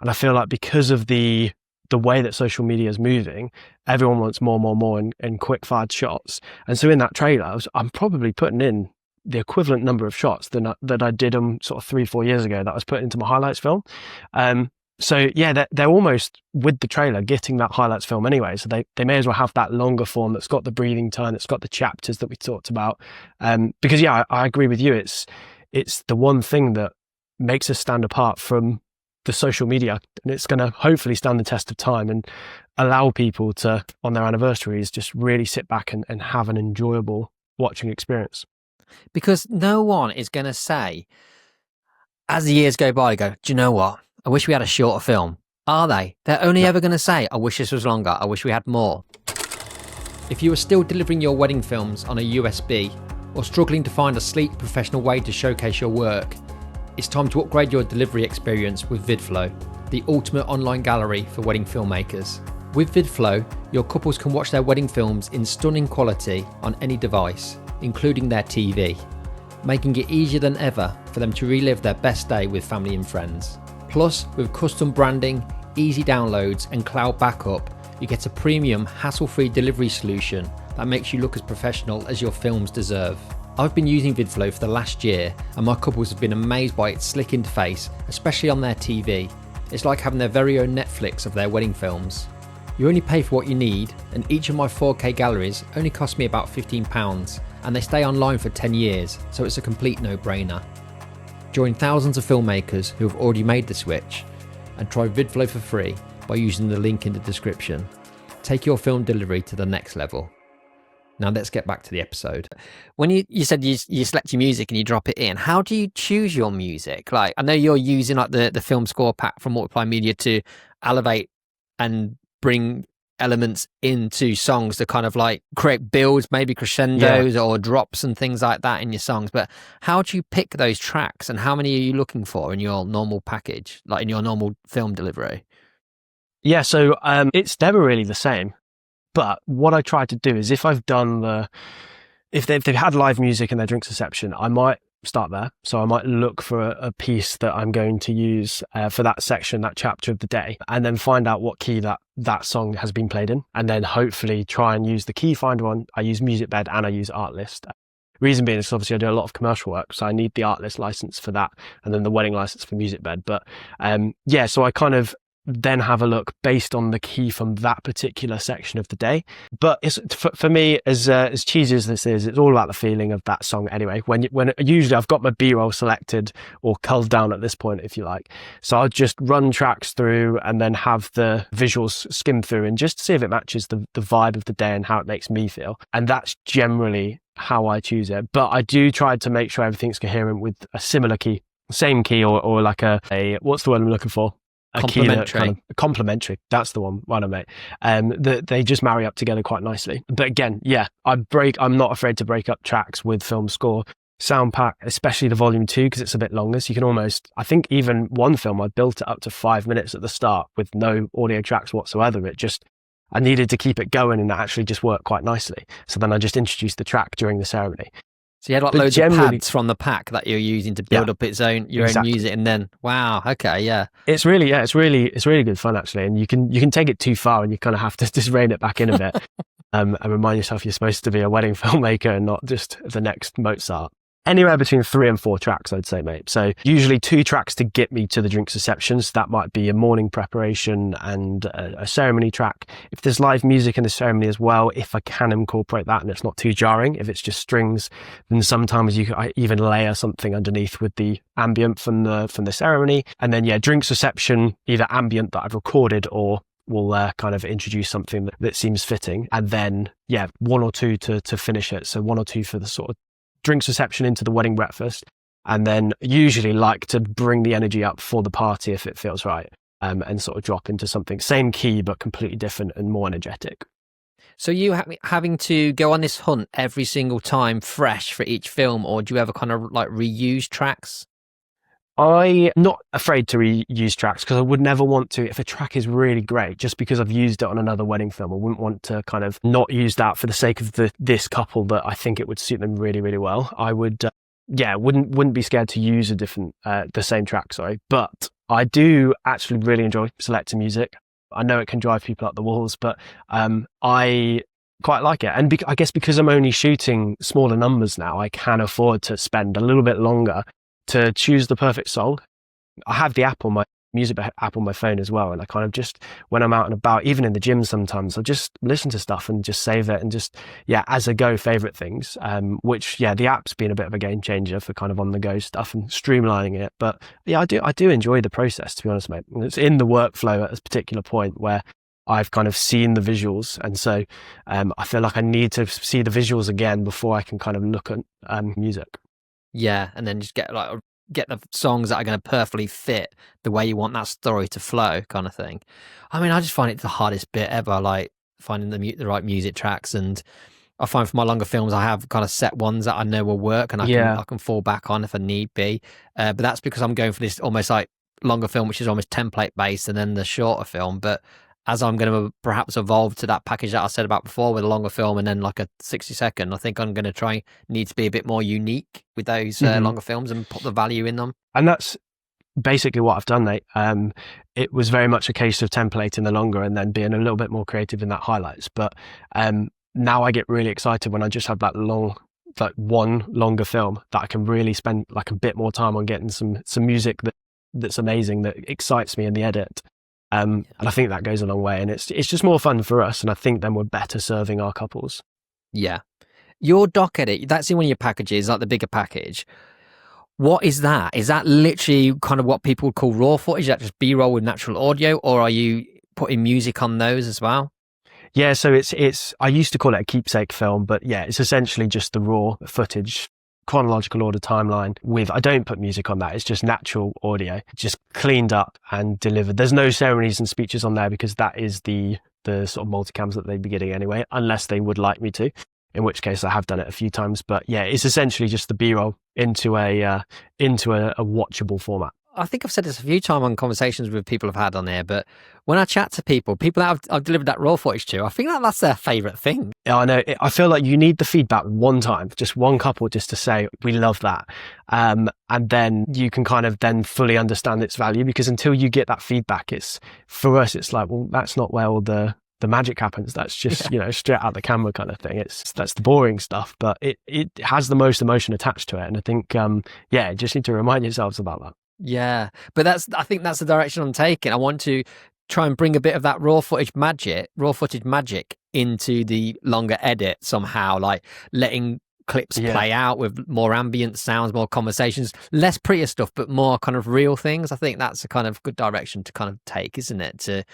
And I feel like because of the way that social media is moving, everyone wants more and quick fired shots. And so in that trailer, I'm probably putting in the equivalent number of shots that I did sort of 3-4 years ago that I was put into my highlights film. So they're almost, with the trailer, getting that highlights film anyway. So they may as well have that longer form that's got the breathing time, that's got the chapters that we talked about. Because I agree with you. It's the one thing that makes us stand apart from the social media, and it's going to hopefully stand the test of time and allow people to, on their anniversaries, just really sit back and have an enjoyable watching experience. Because no one is going to say, as the years go by, do you know what? I wish we had a shorter film. Are they? They're only ever going to say, I wish this was longer. I wish we had more. If you are still delivering your wedding films on a USB or struggling to find a sleek, professional way to showcase your work, it's time to upgrade your delivery experience with VidFlow, the ultimate online gallery for wedding filmmakers. With VidFlow, your couples can watch their wedding films in stunning quality on any device, including their TV, making it easier than ever for them to relive their best day with family and friends. Plus, with custom branding, easy downloads and cloud backup, you get a premium, hassle-free delivery solution that makes you look as professional as your films deserve. I've been using VidFlow for the last year, and my couples have been amazed by its slick interface, especially on their TV. It's like having their very own Netflix of their wedding films. You only pay for what you need, and each of my 4K galleries only cost me about £15, and they stay online for 10 years, so it's a complete no-brainer. Join thousands of filmmakers who have already made the switch, and try VidFlow for free by using the link in the description. Take your film delivery to the next level. Now let's get back to the episode. When you said you select your music and you drop it in, how do you choose your music? Like, I know you're using like the film score pack from Multiply Media to elevate and bring elements into songs to kind of like create builds, maybe crescendos or drops and things like that in your songs. But how do you pick those tracks, and how many are you looking for in your normal package, like in your normal film delivery? Yeah, so it's never really the same. But what I try to do is if they've had live music in their drinks reception, I might start there. So I might look for a piece that I'm going to use for that section, that chapter of the day, and then find out what key that song has been played in. And then hopefully try and use the key finder one. I use Musicbed and I use Artlist. Reason being is obviously I do a lot of commercial work, so I need the Artlist license for that and then the wedding license for Musicbed. But so I kind of then have a look based on the key from that particular section of the day. But it's for me, as cheesy as this is, it's all about the feeling of that song anyway. When usually I've got my B-roll selected or culled down at this point, if you like. So I'll just run tracks through and then have the visuals skim through and just see if it matches the vibe of the day and how it makes me feel. And that's generally how I choose it. But I do try to make sure everything's coherent with a similar key, same key, or like a what's the word I'm looking for? Complementary. That's the one. Well done, mate. They just marry up together quite nicely. But again, I'm not afraid to break up tracks with film score. Sound pack, especially the volume 2, because it's a bit longer. So you can almost, I think even one film, I built it up to 5 minutes at the start with no audio tracks whatsoever. I needed to keep it going, and that actually just worked quite nicely. So then I just introduced the track during the ceremony. So you had like loads of pads from the pack that you're using to build up your own music, and then it's really good fun actually, and you can take it too far and you kind of have to just rein it back in a bit and remind yourself you're supposed to be a wedding filmmaker and not just the next Mozart. Anywhere between 3 and 4 tracks, I'd say, mate. So usually 2 tracks to get me to the drinks receptions. That might be a morning preparation and a ceremony track. If there's live music in the ceremony as well, if I can incorporate that and it's not too jarring, if it's just strings, then sometimes I even layer something underneath with the ambient from the ceremony. And then drinks reception, either ambient that I've recorded or we'll kind of introduce something that seems fitting. And then 1 or 2 to finish it. So 1 or 2 for the sort of drinks reception into the wedding breakfast, and then usually like to bring the energy up for the party if it feels right, and sort of drop into something same key but completely different and more energetic. So you having to go on this hunt every single time fresh for each film, or do you ever kind of like reuse tracks? I'm not afraid to reuse tracks because I would never want to, if a track is really great, just because I've used it on another wedding film, I wouldn't want to kind of not use that for the sake of this couple that I think it would suit them really, really well. I would, wouldn't be scared to use the same track, sorry. But I do actually really enjoy selecting music. I know it can drive people up the walls, but I quite like it. And I guess because I'm only shooting smaller numbers now, I can afford to spend a little bit longer to choose the perfect song. I have the app on my music app on my phone as well, and I kind of just, when I'm out and about, even in the gym sometimes, I'll just listen to stuff and just save it and just as I go favorite things, which the app's been a bit of a game changer for kind of on the go stuff and streamlining it. But I do enjoy the process, to be honest, mate. And it's in the workflow at a particular point where I've kind of seen the visuals, and so I feel like I need to see the visuals again before I can kind of look at music. Yeah, and then just get the songs that are going to perfectly fit the way you want that story to flow, kind of thing. I mean, I just find it the hardest bit ever, like finding the right music tracks. And I find for my longer films, I have kind of set ones that I know will work, and I can fall back on if I need be. But that's because I'm going for this almost like longer film, which is almost template based, and then the shorter film. But as I'm going to perhaps evolve to that package that I said about before with a longer film and then like a 60-second, I think I'm going to need to be a bit more unique with those longer films and put the value in them. And that's basically what I've done, Nate. It was very much a case of templating the longer and then being a little bit more creative in that highlights. But now I get really excited when I just have that one longer film that I can really spend like a bit more time on getting some music that's amazing, that excites me in the edit. And I think that goes a long way, and it's just more fun for us, and I think then we're better serving our couples. Yeah. Your doc edit, that's in one of your packages, like the bigger package. What is that? Is that literally kind of what people would call raw footage? Is that just B-roll with natural audio, or are you putting music on those as well? Yeah, so it's I used to call it a keepsake film, but yeah, it's essentially just the raw footage, chronological order timeline with, I don't put music on that. It's just natural audio, just cleaned up and delivered. There's no ceremonies and speeches on there because that is the sort of multicams that they'd be getting anyway, unless they would like me to, in which case I have done it a few times. But yeah, it's essentially just the B-roll into a watchable format. I think I've said this a few times on conversations with people I've had on here, but when I chat to people that I've delivered that raw footage to, I think that's their favourite thing. Yeah, I know. I feel like you need the feedback one time, just one couple, just to say, we love that. And then you can kind of then fully understand its value, because until you get that feedback, for us, it's like, well, that's not where all the magic happens. That's just, straight out the camera kind of thing. That's the boring stuff, but it has the most emotion attached to it. And I think, just need to remind yourselves about that. Yeah, but I think that's the direction I'm taking. I want to try and bring a bit of that raw footage magic into the longer edit somehow, like letting clips play out with more ambient sounds, more conversations, less prettier stuff, but more kind of real things. I think that's a kind of good direction to kind of take, isn't it?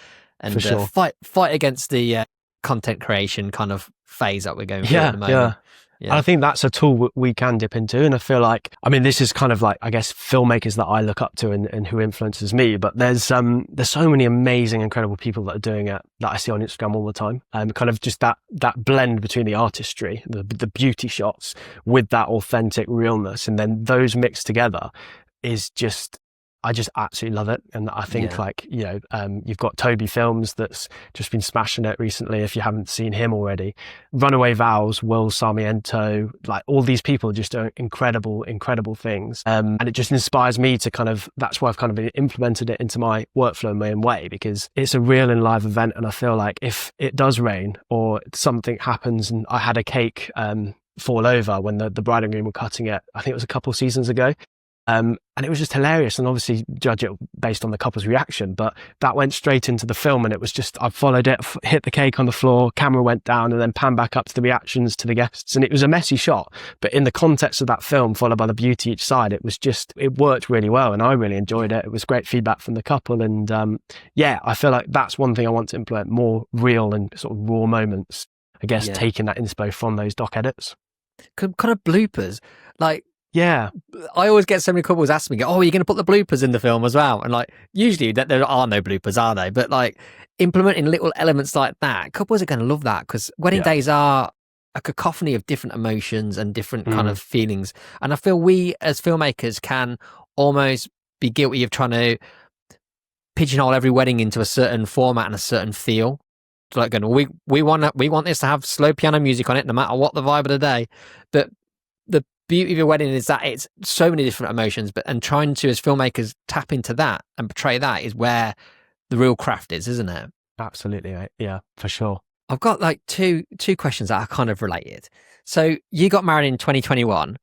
For sure. Fight against the content creation kind of phase that we're going through at the moment. Yeah. I think that's a tool we can dip into. And I feel like, this is kind of like, I guess, filmmakers that I look up to and who influences me. But there's so many amazing, incredible people that are doing it that I see on Instagram all the time. Kind of just that blend between the artistry, the beauty shots with that authentic realness. And then those mixed together is just, I just absolutely love it. And I think you've got Toby Films that's just been smashing it recently, if you haven't seen him already. Runaway Vows, Will Sarmiento, like all these people just doing incredible, incredible things. And it just inspires me to that's why I've kind of implemented it into my workflow in my own way, because it's a real and live event. And I feel like if it does rain or something happens, and I had a cake fall over when the bride and groom were cutting it, I think it was a couple seasons ago. And it was just hilarious, and obviously judge it based on the couple's reaction, but that went straight into the film, and it was just, I followed it, hit the cake on the floor, camera went down, and then panned back up to the reactions to the guests, and it was a messy shot, but in the context of that film, followed by the beauty each side, it worked really well, and I really enjoyed it. It was great feedback from the couple, and I feel like that's one thing I want to implement, more real and sort of raw moments, I guess, taking that inspo from those doc edits. Kind of bloopers, like, yeah, I always get so many couples asking me, "Oh, are you going to put the bloopers in the film as well?" And like, usually there are no bloopers, are they? But like, implementing little elements like that, couples are going to love that, because wedding days are a cacophony of different emotions and different kind of feelings. And I feel we as filmmakers can almost be guilty of trying to pigeonhole every wedding into a certain format and a certain feel. Like, going, we want this to have slow piano music on it, no matter what the vibe of the day. But the beauty of your wedding is that it's so many different emotions, and trying to, as filmmakers, tap into that and portray that is where the real craft is, isn't it? Absolutely, mate. Yeah, for sure. I've got like two questions that are kind of related. So you got married in 2021.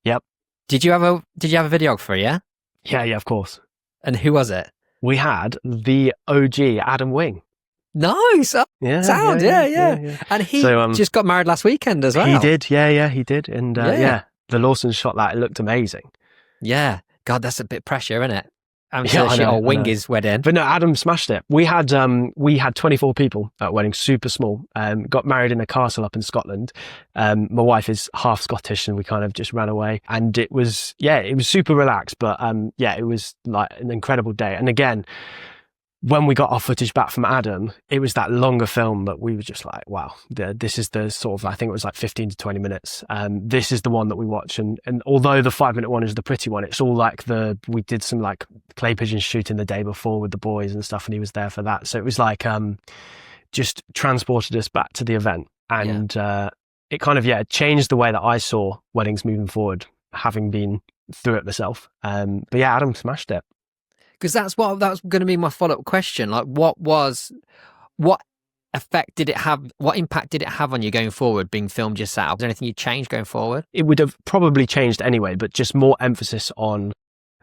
Yep. Did you have a videographer? Yeah, of course. And who was it? We had the OG Adam Wing. Nice. Sound. Yeah. And he just got married last weekend as well. He did. Yeah, he did. And the Lawsons shot that. It looked amazing. Yeah. God, that's a bit pressure, isn't it? Or wing his wedding. But no, Adam smashed it. We had 24 people at wedding, super small. Got married in a castle up in Scotland. My wife is half Scottish, and we kind of just ran away. And it was super relaxed, but it was like an incredible day. And again, when we got our footage back from Adam, it was that longer film that we were just like, wow, this is the sort of, I think it was like 15 to 20 minutes. This is the one that we watch. And although the 5-minute one is the pretty one, it's all like we did some like clay pigeon shooting the day before with the boys and stuff, and he was there for that. So it was like, just transported us back to the event. And it kind of, changed the way that I saw weddings moving forward, having been through it myself. But yeah, Adam smashed it. Because that's going to be my follow-up question. Like, what effect did it have? What impact did it have on you going forward, being filmed yourself? Is there anything you changed going forward? It would have probably changed anyway, but just more emphasis on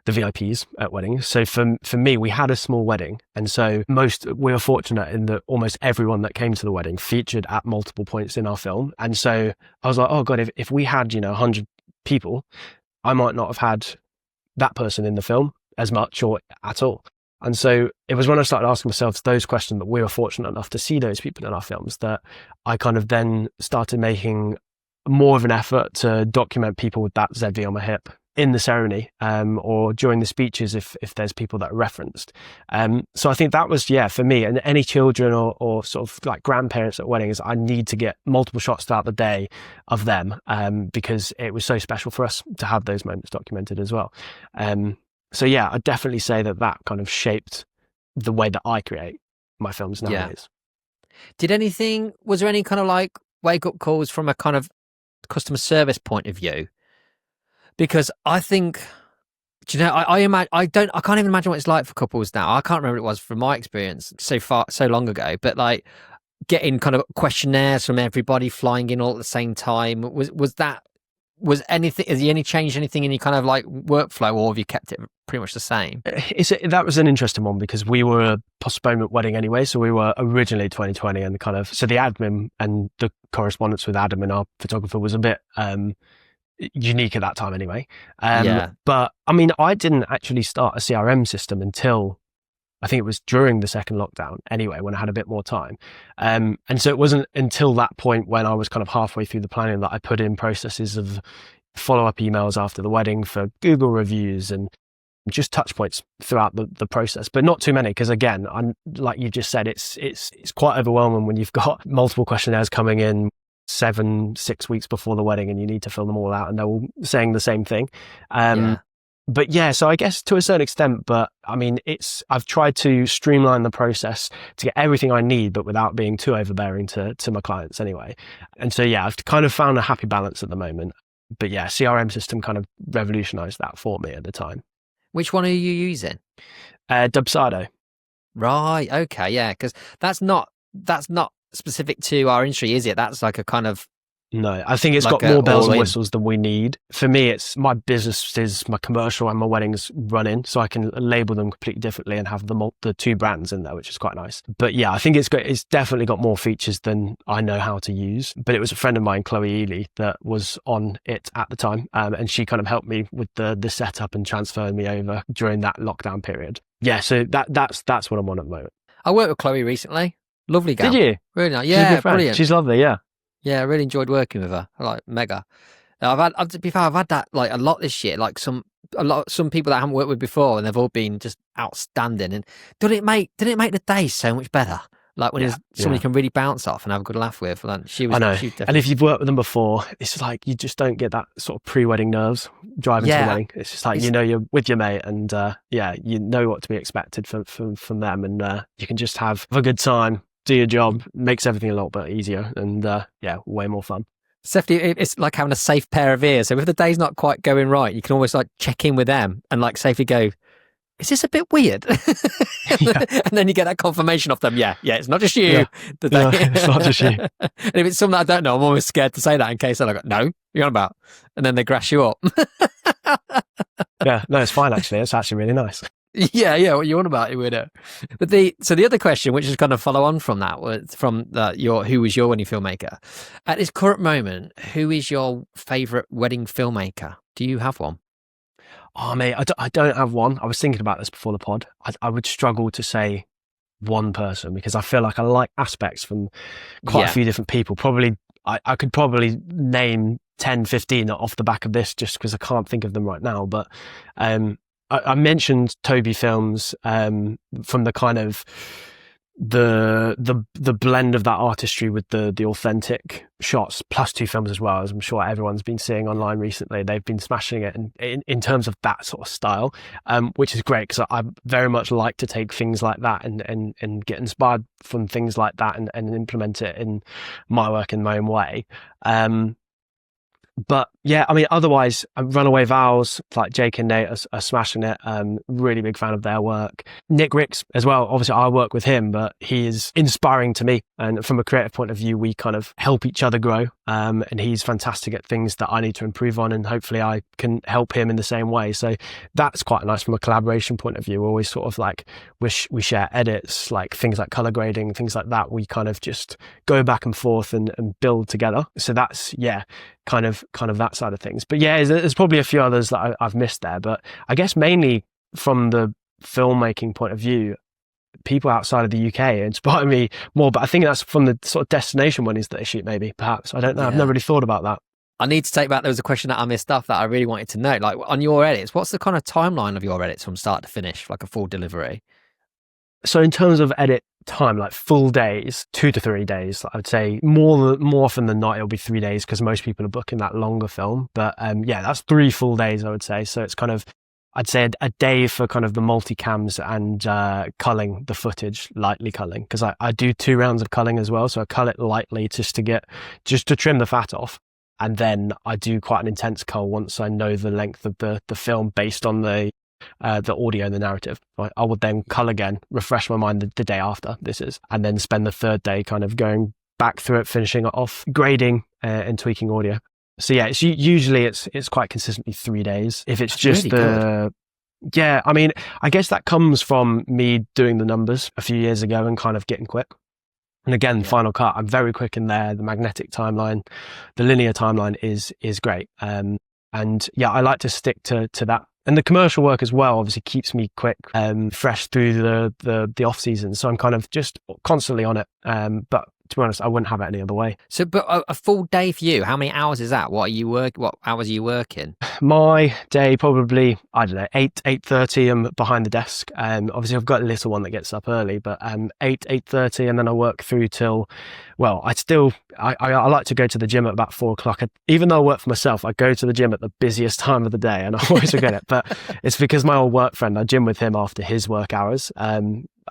the VIPs at weddings. So for me, we had a small wedding. And so we were fortunate in that almost everyone that came to the wedding featured at multiple points in our film. And so I was like, oh God, if we had, 100 people, I might not have had that person in the film as much or at all. And so it was when I started asking myself those questions, that we were fortunate enough to see those people in our films, that I kind of then started making more of an effort to document people with that ZV on my hip in the ceremony, or during the speeches if there's people that are referenced. So I think that was, for me, and any children or sort of like grandparents at weddings, I need to get multiple shots throughout the day of them, because it was so special for us to have those moments documented as well. So yeah, I'd definitely say that kind of shaped the way that I create my films nowadays. Was there any kind of like wake up calls from a kind of customer service point of view? Because I think, do you know, I can't even imagine what it's like for couples now. I can't remember what it was from my experience so long ago, but like getting kind of questionnaires from everybody flying in all at the same time. Was anything, has you changed anything in your kind of like workflow, or have you kept it pretty much the same? That was an interesting one, because we were a postponement wedding anyway. So we were originally 2020, and so the admin and the correspondence with Adam and our photographer was a bit unique at that time anyway. But I mean, I didn't actually start a CRM system until I think it was during the second lockdown anyway, when I had a bit more time. And so it wasn't until that point, when I was kind of halfway through the planning, that I put in processes of follow-up emails after the wedding for Google reviews and just touch points throughout the process, but not too many. Because again, like you just said, it's quite overwhelming when you've got multiple questionnaires coming in 6 weeks before the wedding, and you need to fill them all out, and they're all saying the same thing. But yeah, so I guess to a certain extent, but I mean, I've tried to streamline the process to get everything I need, but without being too overbearing to my clients anyway. And so, yeah, I've kind of found a happy balance at the moment. But yeah, CRM system kind of revolutionized that for me at the time. Which one are you using? Dubsado. Right. Okay. Yeah. Because that's not specific to our industry, is it? That's like a kind of... No, I think it's got more bells and whistles than we need. For me, it's my businesses, my commercial and my weddings run in, so I can label them completely differently and have the two brands in there, which is quite nice. But yeah, I think it's definitely got more features than I know how to use. But it was a friend of mine, Chloe Ely, that was on it at the time, and she kind of helped me with the setup and transferred me over during that lockdown period. Yeah, so that's what I'm on at the moment. I worked with Chloe recently. Lovely gal. Did you? Really nice. Yeah, brilliant. She's lovely. Yeah. Yeah, I really enjoyed working with her. Like mega. To be fair, I've had that like a lot this year. Like some people that I haven't worked with before, and they've all been just outstanding. And didn't it make the day so much better? Like when somebody can really bounce off and have a good laugh with. And I know. And if you've worked with them before, it's like you just don't get that sort of pre-wedding nerves driving to the wedding. It's just like, you're with your mate, and you know what to be expected from them, and you can just have a good time. Do your job, makes everything a lot bit easier, and way more fun. It's like having a safe pair of ears. So if the day's not quite going right, you can almost like check in with them and like safely go, is this a bit weird? And then you get that confirmation off them. Yeah, it's not just you. No, it's not just you. And if it's something I don't know, I'm always scared to say that in case they're like, no, you're on about. And then they grass you up. Yeah, no, it's fine actually. It's actually really nice. Yeah, what you want about it, weirdo. But the other question, which is going to follow on from that, from who was your wedding filmmaker at this current moment? Who is your favourite wedding filmmaker? Do you have one? Oh mate, I don't have one. I was thinking about this before the pod. I would struggle to say one person, because I feel like I like aspects from quite a few different people. Probably I could probably name 10, 15 off the back of this, just because I can't think of them right now. But I mentioned Toby Films from the kind of the blend of that artistry with the authentic shots, plus two films as well, as I'm sure everyone's been seeing online recently. They've been smashing it in terms of that sort of style, which is great, because I very much like to take things like that and get inspired from things like that and implement it in my work in my own way. But yeah, I mean, otherwise, Runaway Vows, like Jake and Nate are smashing it. Really big fan of their work. Nick Ricks as well. Obviously, I work with him, but he is inspiring to me. And from a creative point of view, we kind of help each other grow. And he's fantastic at things that I need to improve on. And hopefully I can help him in the same way. So that's quite nice from a collaboration point of view. We're always sort of like, we share edits, like things like color grading, things like that. We kind of just go back and forth and build together. So that's, kind of that side of things. But yeah, there's probably a few others that I've missed there, but I guess mainly from the filmmaking point of view, people outside of the UK inspire me more, but I think that's from the sort of destination weddings that they shoot, maybe, perhaps. I don't know. I've never really thought about that. I need to take back, there was a question that I missed off that I really wanted to know. Like, on your edits, what's the kind of timeline of your edits from start to finish, like a full delivery? So in terms of edit time, like full days, 2 to 3 days, I would say more often than not, it'll be 3 days because most people are booking that longer film. But yeah, that's 3 full days, I would say. So it's kind of, I'd say a day for kind of the multicams and culling the footage, lightly culling, because I do 2 rounds of culling as well. So I cull it lightly just to trim the fat off. And then I do quite an intense cull once I know the length of the film based on the audio and the narrative. I would then cull again, refresh my mind the day after and then spend the 3rd day kind of going back through it, finishing it off, grading and tweaking audio. So yeah, it's usually it's quite consistently 3 days. If it's just really yeah, I mean, I guess that comes from me doing the numbers a few years ago and kind of getting quick. And again, Final Cut, I'm very quick in there. The magnetic timeline, the linear timeline is great. And yeah, I like to stick to that. And the commercial work as well obviously keeps me quick, fresh through the off season. So I'm kind of just constantly on it. But to be honest, I wouldn't have it any other way. So, but a full day for you, how many hours is that? What hours are you working? My day, probably, I don't know, 8:30. I'm behind the desk. Obviously I've got a little one that gets up early, but 8:30, and then I work through till, well, I like to go to the gym at about 4:00. Even though I work for myself, I go to the gym at the busiest time of the day, and I always forget it. But it's because my old work friend, I gym with him after his work hours.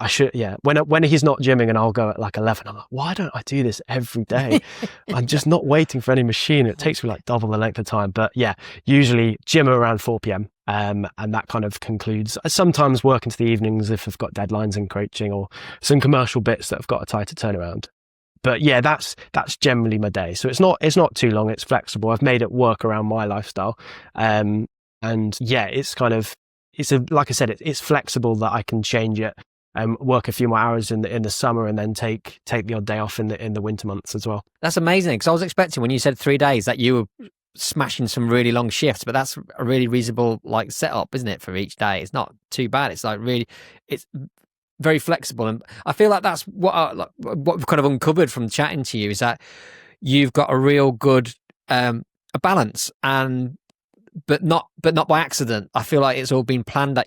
I should, yeah. When he's not gymming and I'll go at like 11, I'm like, why don't I do this every day? I'm just not waiting for any machine. It takes me like double the length of time. But yeah, usually gym around 4 p.m. And that kind of concludes. I sometimes work into the evenings if I've got deadlines and coaching or some commercial bits that I've got a tighter turnaround. But yeah, that's generally my day. So it's not too long. It's flexible. I've made it work around my lifestyle. And yeah, it's kind of, like I said, it's flexible that I can change it. Work a few more hours in the summer and then take the odd day off in the winter months as well. That's amazing, because I was expecting when you said 3 days that you were smashing some really long shifts, but that's a really reasonable like setup, isn't it, for each day? It's not too bad. It's like really, it's very flexible, and I feel like that's what we've kind of uncovered from chatting to you is that you've got a real good a balance, and but not by accident. I feel like it's all been planned, that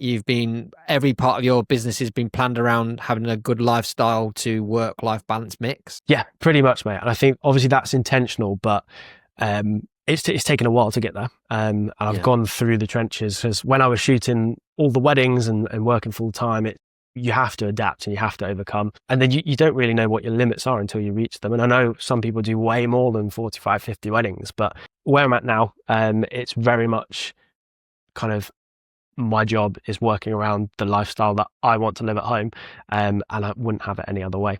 every part of your business has been planned around having a good lifestyle to work-life balance mix. Yeah, pretty much, mate. And I think obviously that's intentional, but it's taken a while to get there. And I've gone through the trenches, because when I was shooting all the weddings and working full time, you have to adapt and you have to overcome. And then you don't really know what your limits are until you reach them. And I know some people do way more than 45, 50 weddings, but where I'm at now, it's very much kind of my job is working around the lifestyle that I want to live at home. And I wouldn't have it any other way.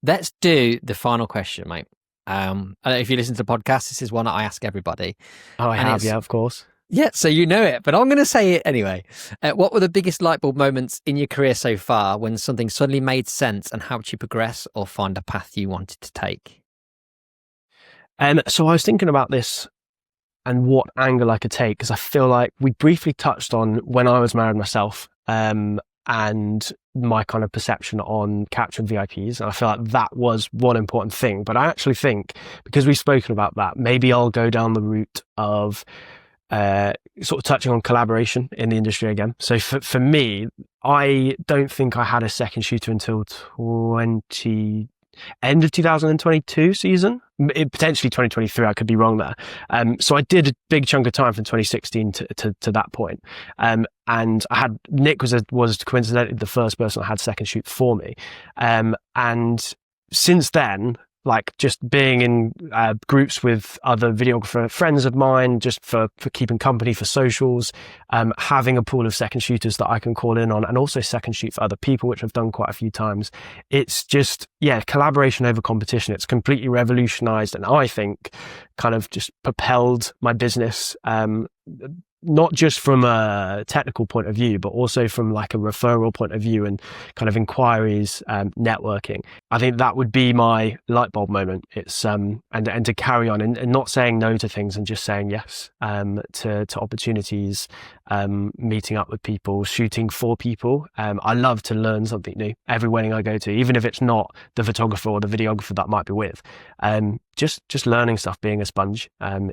Let's do the final question, mate. I don't know if you listen to the podcast, this is one that I ask everybody. Oh, I have, yeah, of course. Yeah, so you know it, but I'm going to say it anyway. What were the biggest light bulb moments in your career so far when something suddenly made sense and helped you progress or find a path you wanted to take? So I was thinking about this and what angle I could take, because I feel like we briefly touched on when I was married myself and my kind of perception on capturing VIPs. And I feel like that was one important thing. But I actually think, because we've spoken about that, maybe I'll go down the route of sort of touching on collaboration in the industry again. So for me, I don't think I had a second shooter until end of 2022 season, potentially 2023. I could be wrong there. So I did a big chunk of time from 2016 to that point. And I had Nick was coincidentally the first person I had second shoot for me. And since then, like just being in groups with other videographer friends of mine, just for keeping company for socials, having a pool of second shooters that I can call in on, and also second shoot for other people, which I've done quite a few times. It's just, yeah, collaboration over competition. It's completely revolutionized, and I think kind of just propelled my business, not just from a technical point of view, but also from like a referral point of view and kind of inquiries, networking. I think that would be my light bulb moment. It's and to carry on and not saying no to things and just saying yes to opportunities meeting up with people, shooting for people. I love to learn something new every wedding I go to, even if it's not the photographer or the videographer that I might be with. Just learning stuff, being a sponge,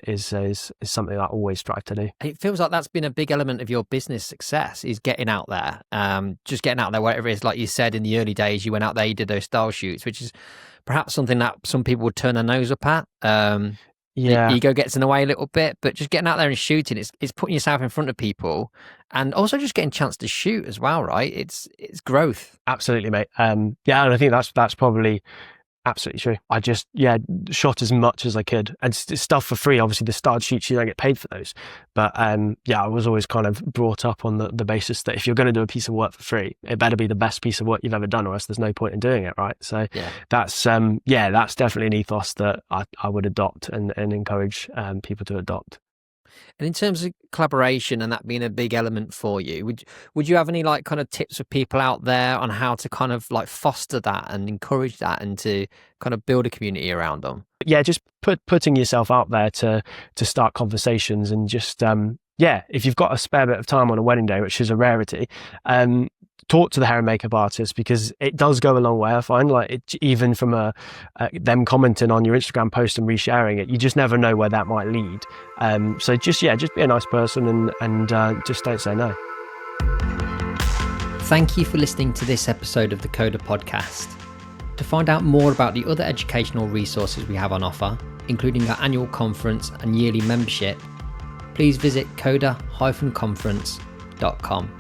is something I always strive to do. It feels like that's been a big element of your business success, is getting out there, just getting out there, whatever it is. Like you said, in the early days, you went out there, you did those style shoots, which is perhaps something that some people would turn their nose up at. The ego gets in the way a little bit, but just getting out there and shooting, it's putting yourself in front of people, and also just getting a chance to shoot as well, right? It's growth. Absolutely, mate. And I think that's probably absolutely true. I just shot as much as I could, and stuff for free. Obviously, the starred shoots, you don't get paid for those, but I was always kind of brought up on the basis that if you're going to do a piece of work for free, it better be the best piece of work you've ever done, or else there's no point in doing it, right? So that's definitely an ethos that I would adopt and encourage people to adopt. And in terms of collaboration and that being a big element for you, would you have any like kind of tips for people out there on how to kind of like foster that and encourage that and to kind of build a community around them? Yeah, just putting yourself out there to start conversations, and just if you've got a spare bit of time on a wedding day, which is a rarity, talk to the hair and makeup artist, because it does go a long way. I find, like, even from them commenting on your Instagram post and resharing it, you just never know where that might lead. So just be a nice person and just don't say no. Thank you for listening to this episode of the Coda podcast. To find out more about the other educational resources we have on offer, including our annual conference and yearly membership, please visit coda-conference.com.